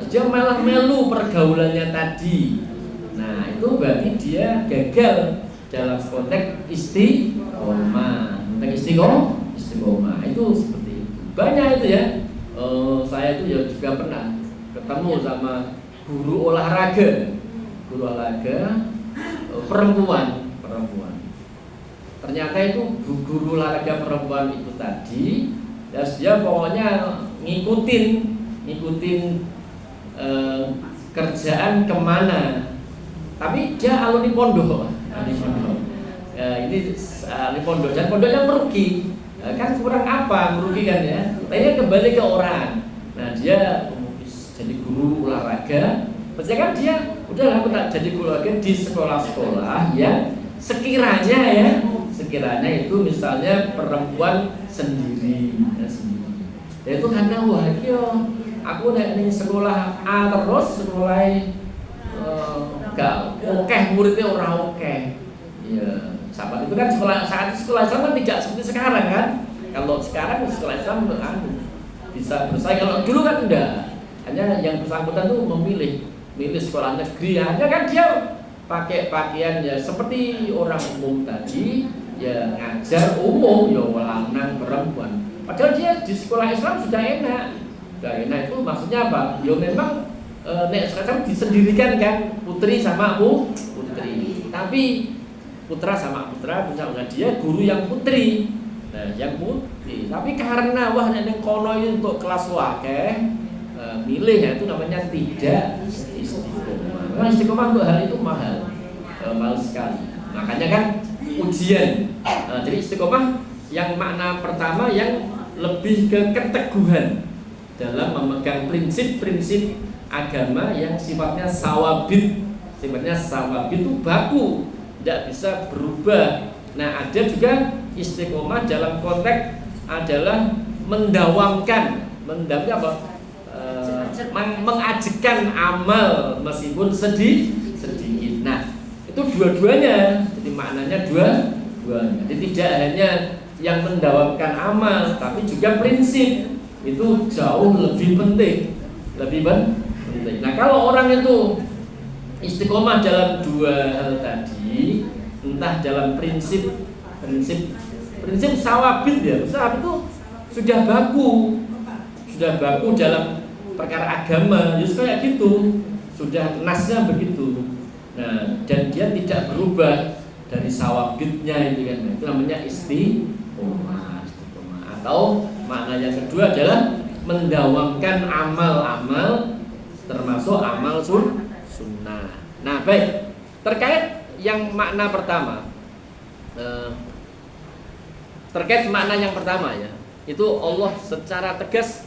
Dia malah melu pergaulannya tadi. Nah, itu berarti dia gagal dalam konteks istiqomah. Istiqomah itu seperti itu. Banyak itu ya. Saya itu ya juga pernah ketemu sama guru olahraga perempuan. Ternyata itu guru olahraga perempuan itu tadi, ya dia pokoknya ngikutin kerjaan kemana. Tapi dia alumni pondok. Ini alumni pondok dan pondoknya merugi. Kan kurang apa merugikan ya? Akhirnya kembali ke orang. Nah, dia jadi guru olahraga. Pasti kan dia udah aku tak jadi guru olahraga di sekolah-sekolah ya. Sekiranya itu misalnya perempuan sendiri. Ya itu karena wah aku nek ning sekolah A terus sekolah gak oke muridnya orang oke. Ya, sahabat itu kan saat sekolah Islam kan tidak seperti sekarang kan. Kalau sekarang sekolah Islam bisa bersaing, kalau dulu kan enggak. Hanya yang bersangkutan tuh milih sekolah negeri. Hanya kan dia pakai pakaian ya seperti orang umum tadi, ya ngajar umum, ya lanang perempuan. Padahal dia di sekolah Islam sudah enak. Sudah enak itu maksudnya apa? Ya memang nek sekarang disendirikan kan putri sama putri. Tapi putra sama putra, misalnya dia guru yang putri. Nah, yang putri. Tapi karena wah nek kono itu untuk kelas wakeh, milih ya itu namanya tidak istiqomah. Karena istiqomah untuk hal itu mahal sekali. Makanya kan ujian. Jadi istiqomah yang makna pertama yang lebih ke keteguhan dalam memegang prinsip-prinsip agama yang sifatnya sawabit. Sifatnya sawabit itu baku, tidak bisa berubah. Nah, ada juga istiqomah dalam konteks adalah mendawamkan apa? Mengajikan amal meskipun sedikit. Nah, itu dua-duanya. Jadi maknanya dua-duanya. Jadi tidak hanya yang mendawamkan amal, tapi juga prinsip itu jauh lebih penting. Nah, kalau orang itu istiqomah dalam dua hal tadi, entah dalam prinsip sawabit ya, sawabit itu sudah baku dalam perkara agama, justru kayak gitu, sudah nasnya begitu. Nah, dan dia tidak berubah dari sawabitnya itu kan, itu namanya istiqomah. Atau makna yang kedua adalah mendawamkan amal-amal termasuk amal sunnah. Nah, baik, terkait yang makna pertama, terkait makna yang pertama ya, itu Allah secara tegas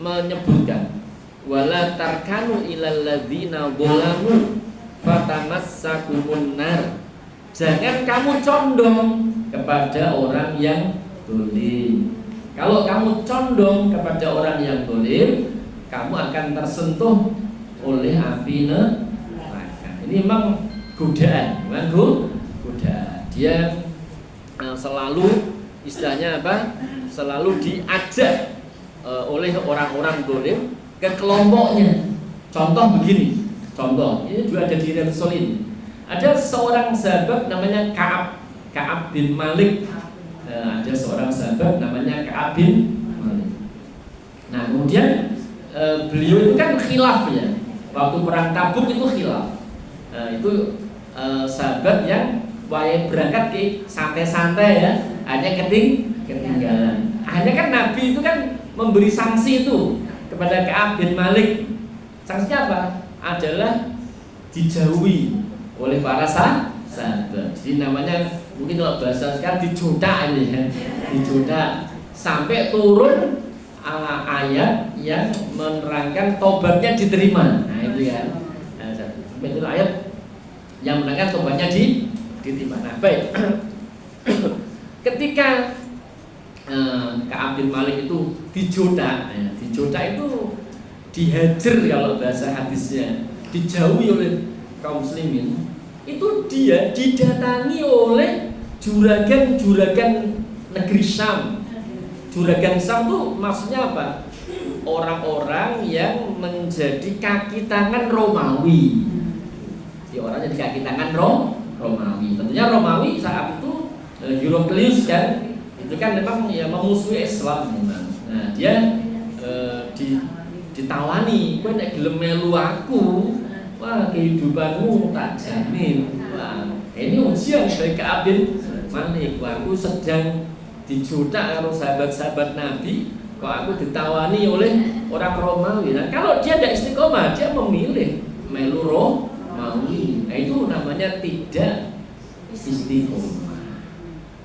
menyebutkan wala tarkanu ilal ladzina zalamu fatamassakumun nar. Jangan kamu condong kepada orang yang zalim. Kalau kamu condong kepada orang yang zalim, kamu akan tersentuh oleh api neraka. Ini memang godaan. Dia selalu istilahnya apa? Selalu diajak oleh orang-orang zalim ke kelompoknya. Contoh begini. Ini juga ada di Riyadhus Shalihin. Ada seorang sahabat namanya Ka'ab bin Malik. Ada seorang sahabat namanya Ka'ab bin Malik. Nah, kemudian beliau itu kan khilaf ya. Waktu perang Tabuk itu khilaf. Itu sahabat yang berangkat ke santai-santai ya, hanya ketinggalan. Hanya kan Nabi itu kan memberi sanksi itu kepada Ka'ab bin Malik. Sanksinya apa? Adalah dijauhi oleh para sahabat. Jadi namanya mungkin kalau bahasa sekarang dijodak ini ya, dijodak sampai turun ayat yang menerangkan tobatnya diterima. Nah itu ya. Nah, sampai turun ayat yang menerangkan tobatnya diterima. Nah baik. Ketika Ka'ab bin Malik itu dijodak, ya, dijodak itu dihajar kalau bahasa hadisnya, dijauhi oleh kaum muslimin. Itu dia didatangi oleh juragan-juragan negeri Syam. Juragan Syam itu maksudnya apa? Orang-orang yang menjadi kaki tangan Romawi. Ya, orang jadi kaki tangan Romawi. Tentunya Romawi saat itu Heraklius kan, itu kan memang ya memusuhi Islam memang. Nah dia ditawani, kowe nek gelem melu aku, wah kehidupanmu tak jamin. Wah ini ujian dari Ka'ab bin Malik. Aku sedang dijodak karo sahabat-sahabat Nabi, kok aku ditawani oleh orang Romawi. Nah kalau dia tidak istiqomah, dia memilih melu Romawi. Nah itu namanya tidak istiqomah.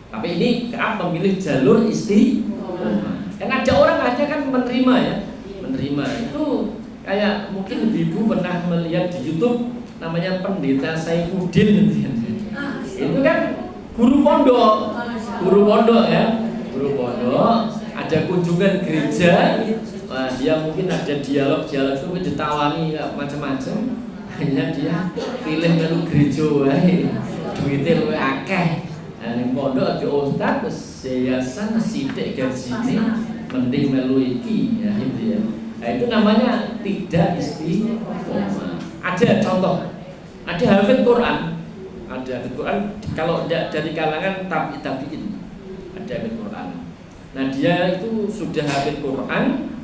Tapi ini Ka'ab memilih jalur istiqomah. Kan ada orang aja kan menerima ya, menerima itu kayak mungkin ibu pernah melihat di YouTube namanya pendeta Saifuddin gitu ya. Itu kan guru pondok ya, guru pondok. Ada kunjungan gereja, dia mungkin ada dialog itu ditawani macam-macam. Hanya dia pilih melu gereja wae, duitnya luwih akeh. Ning pondok ada ustaz yayasan sithik gajine mending melu iki ya gitu ya. Nah itu namanya tidak istiqomah. Ada contoh, ada hafid Quran, kalau tidak dari kalangan tabi'in, ada hafid Quran. Nah dia itu sudah hafid Quran,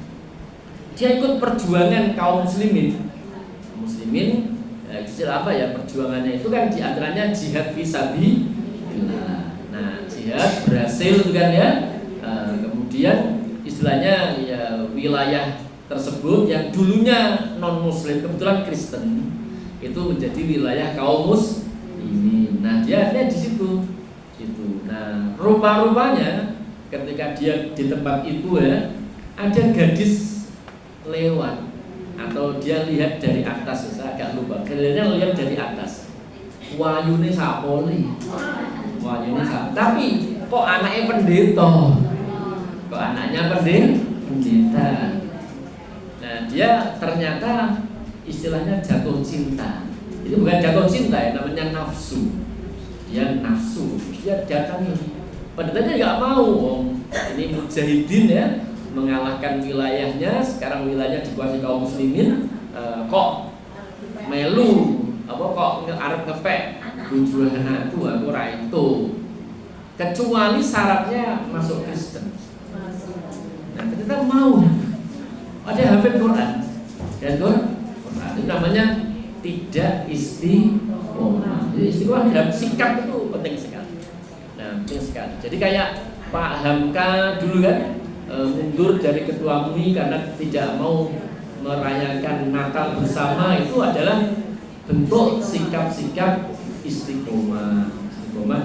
dia ikut perjuangan kaum muslimin ya, istilah apa ya perjuangannya itu kan diantaranya jihad fisabilillah. Nah jihad berhasil itu kan ya, kemudian istilahnya ya wilayah tersebut yang dulunya non muslim kebetulan Kristen itu menjadi wilayah kaum muslimin. Nah dia di situ gitu. Nah rupa-rupanya ketika dia di tempat itu ya ada gadis lewat atau dia lihat dari atas, saya agak lupa. Kalian lihat dari atas. Wayune sapoli. Wayune sapoli. Tapi kok anaknya pendeta? Kok anaknya pendeta? Nah, dia ternyata istilahnya jatuh cinta. Itu bukan jatuh cinta ya, namanya nafsu. Dia nafsu. Dia datangi. Pendetanya nggak mau. Ini mujahidin ya, mengalahkan wilayahnya, sekarang wilayahnya dikuasai kaum muslimin, kok melu apa kok arep ngepek bojo anakku, aku ora itu, kecuali syaratnya masuk Kristen. Nah ternyata mau ada hafid Quran dan Quran itu namanya tidak istiqomah. Jadi istiqomah dalam sikap itu penting sekali. Nah penting sekali. Jadi kayak Pak Hamka dulu kan mundur dari ketua MUI karena tidak mau merayakan Natal bersama, itu adalah bentuk sikap-sikap istiqomah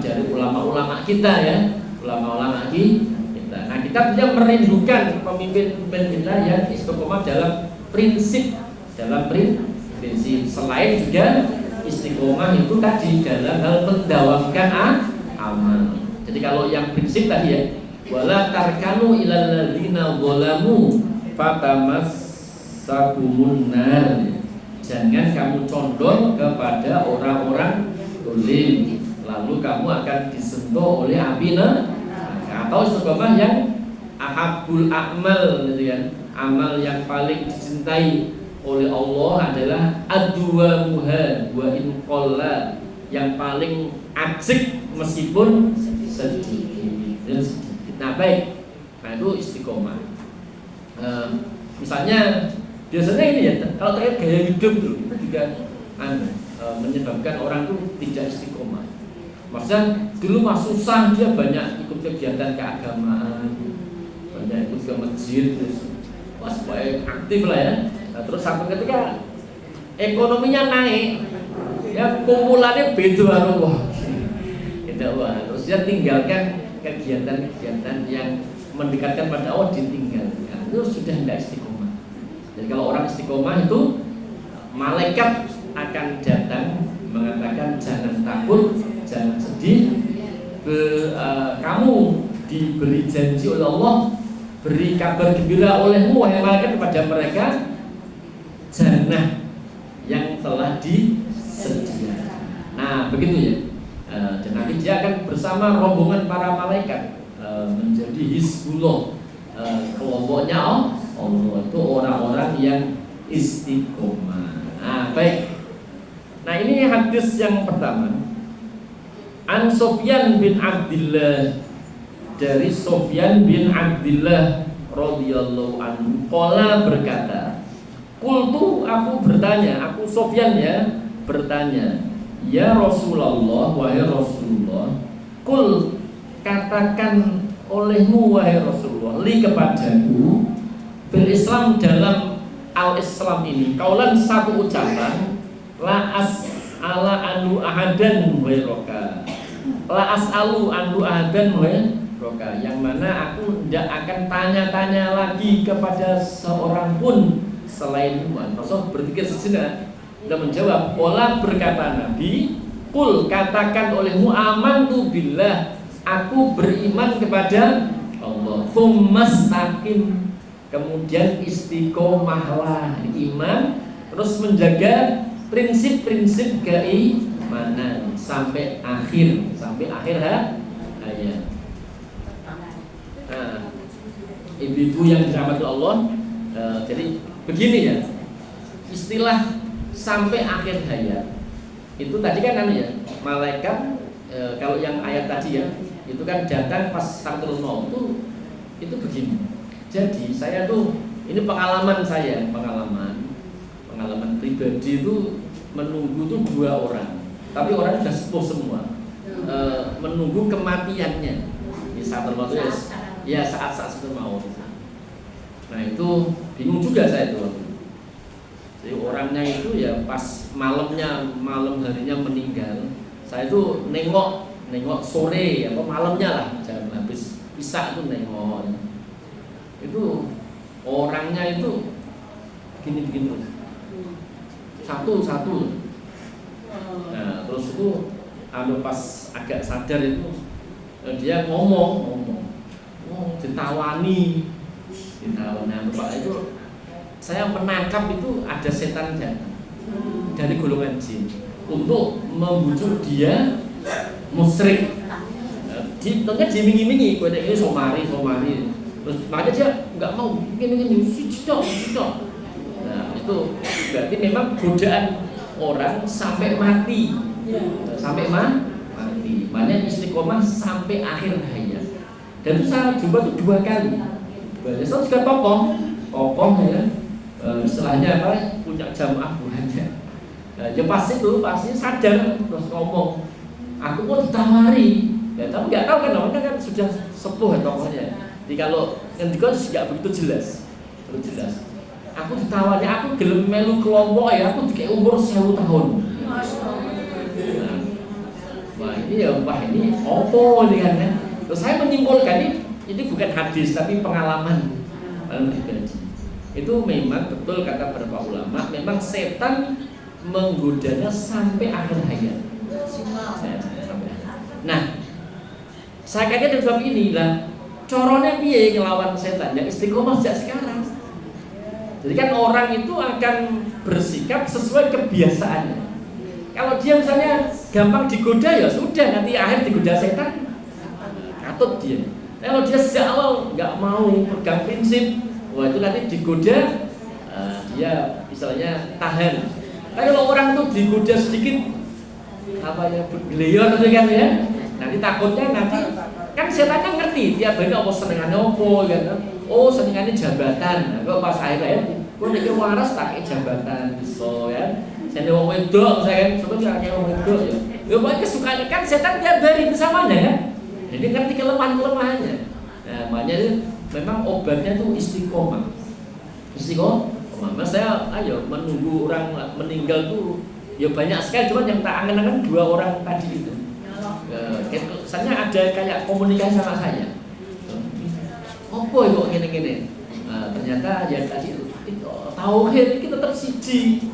dari ulama-ulama kita ya, ulama-ulama kita. Nah kita tidak merindukan pemimpin-pemimpin kita yang istiqomah dalam prinsip, selain juga istiqomah itu tadi dalam hal mendawamkan amal. Jadi kalau yang prinsip tadi ya, wala tarkanu ilal ladzina zalamu fatamassakumun nar. Jangan kamu condong kepada orang-orang zalim, lalu kamu akan disentuh oleh api neraka. Atau istiqomah yang ahabul a'mal gitu kan. Amal yang paling dicintai oleh Allah adalah adwamuha wa in qalla, yang paling ajik meskipun sedikit. Nah baik, nah itu istiqomah. Misalnya biasanya ini ya, kalau terkait gaya hidup tuh itu juga menyebabkan orang tuh tidak istiqomah. Maksudnya dulu mah susah, dia banyak ikut kegiatan keagamaan, banyak ikut ke masjid, terus wah supaya aktif lah ya. Nah, terus sampai ketika ekonominya naik, ya kumpulannya beda wah. Gitu, wah. Terus dia tinggalkan kegiatan-kegiatan yang mendekatkan pada Allah, ditinggalkan. Itu sudah tidak istiqomah. Jadi kalau orang istiqomah itu malaikat akan datang mengatakan jangan takut, jangan sedih. Kamu diberi janji oleh Allah, beri kabar gembira olehmu wahai malaikat kepada mereka jannah yang telah disediakan. Nah, begitu ya. Dan nanti dia akan bersama rombongan para malaikat menjadi Hizbullah, kelompoknya Allah itu orang-orang yang istiqomah. Nah, baik. Nah, ini hadis yang pertama. An Sufyan bin Abdillah, dari Sufyan bin Abdillah radhiyallahu anhu, qala berkata, qultu, aku bertanya, aku Sufyan ya bertanya, ya Rasulullah, wahai Rasulullah, qul, katakan olehmu wahai Rasulullah, li kepadaku, bil Islam, dalam al-Islam ini, kaulan satu ucapan, la as'ala anu ahadan ghairaka, la as'alu anu ahadan ghairaka, yang mana aku tidak akan tanya-tanya lagi kepada seorang pun selainmu. Rasul berpikir sejenak dan menjawab, qala, berkata Nabi, qul, katakan olehmu, amantu billah, aku beriman kepada Allah, tsumastaqim, kemudian istiqomahlah iman, terus menjaga prinsip-prinsip keimanan sampai akhir ayat. Nah, ibu-ibu yang dirahmati Allah, jadi begini ya, istilah sampai akhir hayat itu tadi kan ya, malaikat kalau yang ayat tadi ya, itu kan datang pas sakratul maut itu begini. Jadi saya tuh, ini pengalaman saya, pengalaman pribadi itu menunggu tuh 2 orang, tapi orang sudah sepuh semua, menunggu kematiannya di sakratul maut ya, saat-saat sakratul maut. Nah itu bingung juga saya tuh. Jadi orangnya itu ya pas malam harinya meninggal, saya itu nengok sore apa malamnya lah, jam habis isya itu nengok. Itu orangnya itu begini terus, satu. Nah terus itu pas agak sadar itu dia ngomong, ditawani. Nah Pak itu saya menangkap itu ada setan datang dari golongan jin untuk membujuk dia musyrik. Tentunya dimingi-mingi, kode ini somari. Terus makanya dia nggak mau, ingin cicok. Nah itu berarti memang godaan orang sampai mati, makanya istiqomah sampai akhir hayat. Dan itu saya coba tuh 2 kali. Saya juga tokoh ya, istilahnya apa, punya jamaah banyak. Ya pasti sadar terus ngomong, aku mau ditawari, ya tapi nggak tahu kan, namanya kan sudah sepuh ya tokohnya. Jadi kalau yang dikau nggak begitu jelas. Aku ditawari, aku gelem melu kelompok ya, aku kayak umur 1000 tahun. Wah ini ya, ini opo nih kan? Terus saya menyimpulkan ini bukan hadis tapi pengalaman pribadi. Itu memang betul kata beberapa ulama, memang setan menggodanya sampai akhir hayat. Nah, saya kaget dari bab ini lah. Corone piye ngelawan setan? Ya istiqomah sejak sekarang. Jadi kan orang itu akan bersikap sesuai kebiasaannya. Kalau dia misalnya gampang digoda ya sudah, nanti akhir digoda setan, katut dia. Kalau dia sejak awal nggak mau pegang prinsip, wah itu nanti digoda, dia misalnya tahan. Tapi kalau orang tuh digoda sedikit, geleyor itu kan ya, nanti takutnya kan setannya ngerti tiap hari apa senengannya apa kan, senengannya jabatan. Nah, kalau pas akhir gue nek waras tak jabatan so ya. Saya wong wedok saya kan, sebenarnya wong wedok ya. Ya pokoknya kesukaannya kan setan tiap hari bersamanya kan. Jadi ngerti kelemahannya. Nah, makanya memang obatnya itu istiqomah. Mas saya ayo menunggu orang meninggal tuh ya banyak sekali, cuman yang tak angen-angen 2 orang tadi itu. Kesannya ada kayak komunikasi sama saya. Apa kok gini-gini? Ternyata ya tadi itu tauhid kita tetap siji.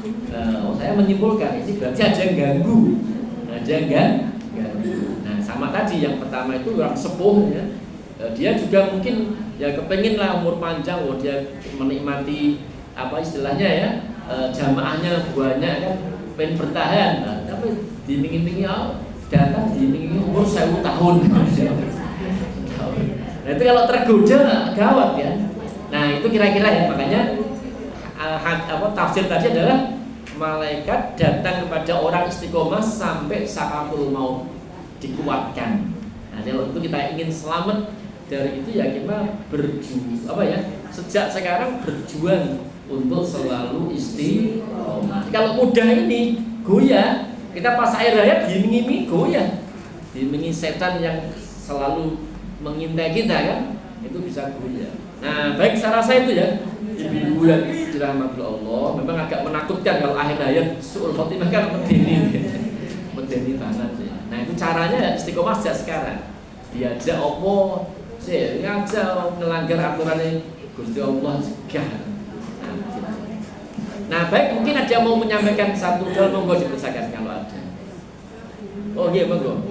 Saya menyimpulkan ini berarti ada yang ganggu. Ada yang ganggu. Nah, sama tadi yang pertama itu orang sepuh ya. Dia juga mungkin ya kepengen lah umur panjang, dia menikmati apa istilahnya ya, jamaahnya banyak kan, pengen bertahan. Tapi diiming-imingi datang diiming-imingi umur 1000 tahun. Nah itu kalau tergoda gawat ya. Nah itu kira-kira ya, makanya tafsir tadi adalah malaikat datang kepada orang istiqomah sampai sakaratul maut, dikuatkan. Nah kalau itu kita ingin selamat dari itu ya kita sejak sekarang berjuang untuk selalu istiqomah. Kalau mudah ini goyah, kita pas air raya diiming-imingi goyah, diiming-imingi setan yang selalu mengintai kita kan, itu bisa goyah. Nah baik, saya rasa itu ya ibu-ibu yang dirahmati Allah, memang agak menakutkan kalau akhir hayat suul khotimah kan medeni banget ya. Nah itu caranya istiqomah sejak sekarang. Diajak opo sih ngajak melanggar aturannya Gusti Allah segah. Nah baik, mungkin ada yang mau menyampaikan satu hal, monggo dipersilakan kalau ada. Oh iya monggo.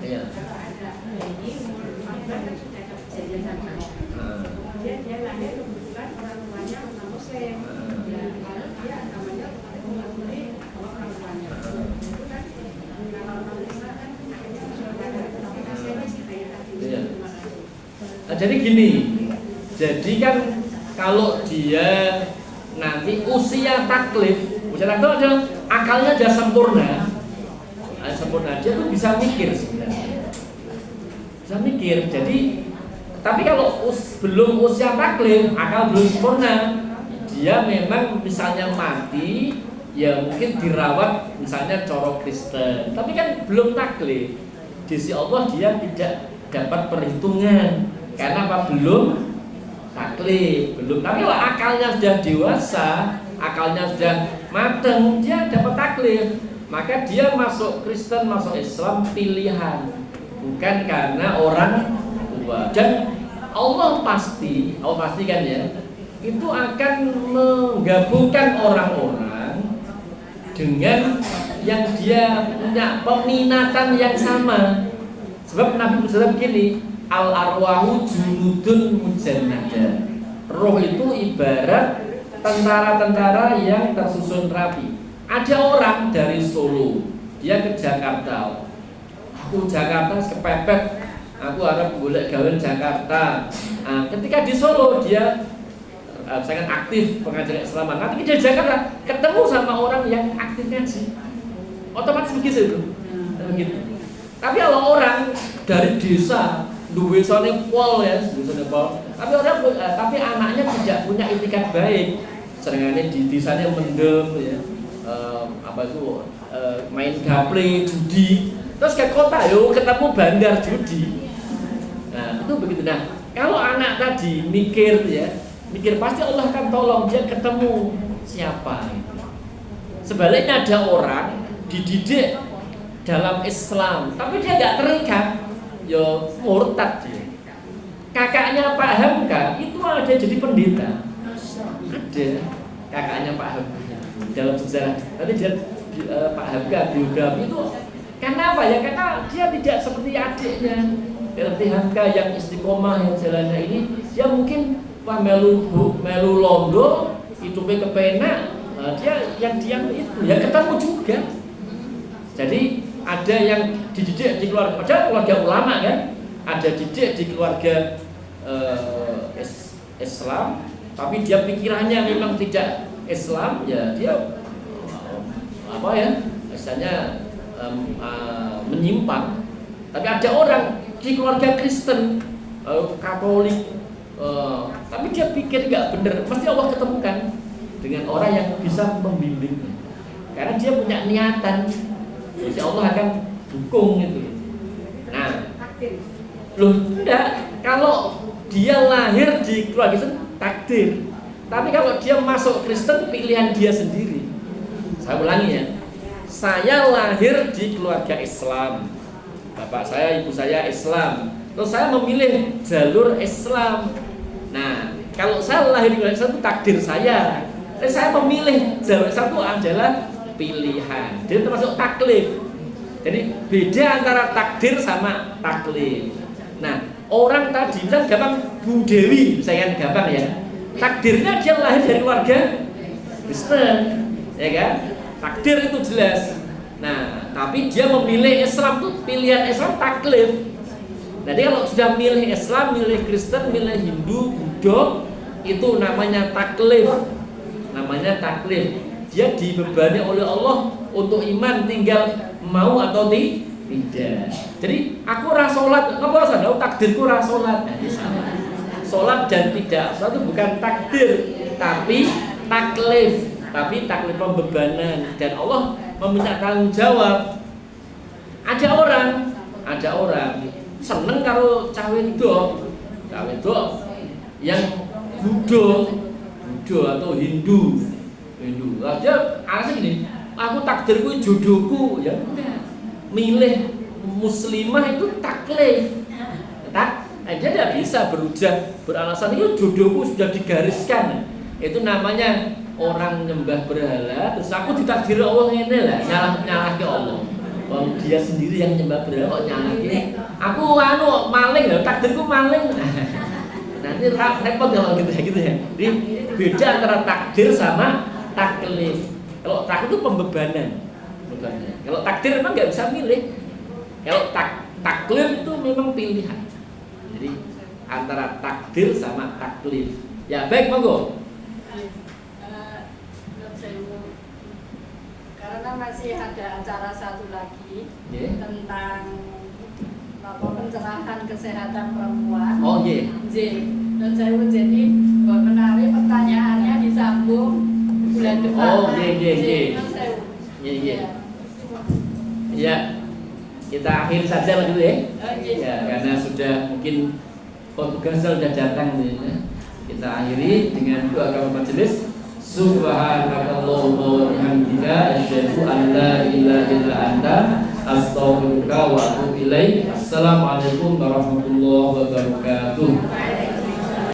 Iya. Dia lahir kebetulan orang tuanya non muslim. Lalu dia namanya mengakui orang tuanya. Itu kan kalau non Islam kan sudah ada tapi kasihannya sih kayak tadi. Jadi gini, jadi kan kalau dia nanti usia taklif adalah akalnya sudah sempurna, dia tuh bisa mikir sebenarnya, bisa mikir. Jadi tapi kalau belum usia taklif, akal belum sempurna, dia memang misalnya mati, ya mungkin dirawat misalnya corok Kristen, tapi kan belum taklif. Di sisi Allah dia tidak dapat perhitungan karena apa? Belum taklif, belum. Tapi kalau akalnya sudah dewasa, akalnya sudah matang, dia dapat taklif. Maka dia masuk Kristen, masuk Islam pilihan, bukan karena orang tua. Dan Allah pastikan ya, itu akan menggabungkan orang-orang dengan yang dia punya peminatan yang sama. Sebab Nabi Muhammad begini, al arwahu junudun mujannada. Roh itu ibarat tentara-tentara yang tersusun rapi. Ada orang dari Solo, dia ke Jakarta. Aku Jakarta kepepet, aku harap boleh gawe Jakarta. Nah, ketika di Solo dia sangat aktif pengajar Islam. Nanti di Jakarta ketemu sama orang yang aktif ngaji, otomatis begitu. Begitu. Tapi kalau orang dari desa, duwe sone pol ya, tapi anaknya tidak punya itikat baik, seringane di desanya mendem ya, main gaple, judi, terus ke kota ketemu bandar judi. Nah itu begitu. Nah kalau anak tadi mikir pasti Allah akan tolong dia ketemu siapa. Sebaliknya ada orang dididik dalam Islam, tapi dia nggak terikat, murtad dia. Kakaknya Pak Hamka itu ada jadi pendeta, ada kakaknya Pak Hamka dalam sejarah. Tadi dia Pak Hamka biografi itu, karena apa ya? Karena dia tidak seperti adiknya, seperti Hamka yang istiqomah yang jalannya ini, dia mungkin melu londo, hidupnya kepenak, dia yang diam itu, ya ketemu juga. Jadi ada yang dididik di keluarga ulama kan, ada didik di keluarga Islam, tapi dia pikirannya memang tidak Islam, ya dia misalnya menyimpang. Tapi ada orang di keluarga Kristen, Katolik, tapi dia pikir nggak benar, pasti Allah ketemukan dengan orang yang bisa membimbingnya, karena dia punya niatan. Jadi Allah akan dukung itu. Nah, enggak, kalau dia lahir di keluarga Kristen takdir. Tapi kalau dia masuk Kristen pilihan dia sendiri. Saya ulangi ya. Saya lahir di keluarga Islam. Bapak saya, ibu saya Islam. Terus saya memilih jalur Islam. Nah, kalau saya lahir di keluarga Islam itu takdir saya. Tapi saya memilih jalur Islam itu adalah pilihan. Jadi termasuk taklif. Jadi beda antara takdir sama taklif. Nah, orang tadi kan gampang Bu Dewi, saya kan gampang ya. Takdirnya dia lahir dari keluarga Kristen, ya kan? Takdir itu jelas. Nah, tapi dia memilih Islam tuh pilihan Islam taklif. Jadi kalau sudah milih Islam, milih Kristen, milih Hindu, Buddha, itu namanya taklif. Namanya taklif. Dia dibebani oleh Allah untuk iman, tinggal mau atau tidak. Jadi aku ora salat, apa salah takdirku ora salat. Salat dan tidak salat itu bukan takdir, tapi taklif. Tapi taklif pembebanan, dan Allah meminta tanggung jawab. Ada orang seneng karo cawe wedok yang Buddha atau Hindu. Aja alasan gini, aku takdirku jodohku, ya udah. Milih muslimah itu taklif. Dia tidak bisa beralasan itu jodohku sudah digariskan. Itu namanya orang nyembah berhala, terus aku ditakdir Allah ini lah, nyalah ke Allah. Kalau dia sendiri yang nyembah berhala kok nyalah ke? Aku maling ya, takdirku maling. Nanti repot kalau gitu ya. Jadi beda antara takdir sama taklif. Kalau takdir itu pembebanan. Kalau takdir memang nggak bisa milih. Kalau taklif itu memang pilihan. Jadi antara takdir sama taklif. Ya baik, monggo. Karena masih ada acara satu lagi tentang pencerahan kesehatan perempuan. Oh iya. Dan saya jadi menarik pertanyaannya disambung bulan depan. Oh iya. Ya, kita akhiri saja lah dulu ya. Ya, karena sudah mungkin petugas sudah datang ya. Kita akhiri dengan doa kafaratul majelis. Subhanakallahumma wa bihamdika asyhadu an la ilaha illa anta astaghfiruka wa atubu ilaik. Assalamualaikum warahmatullahi wabarakatuh.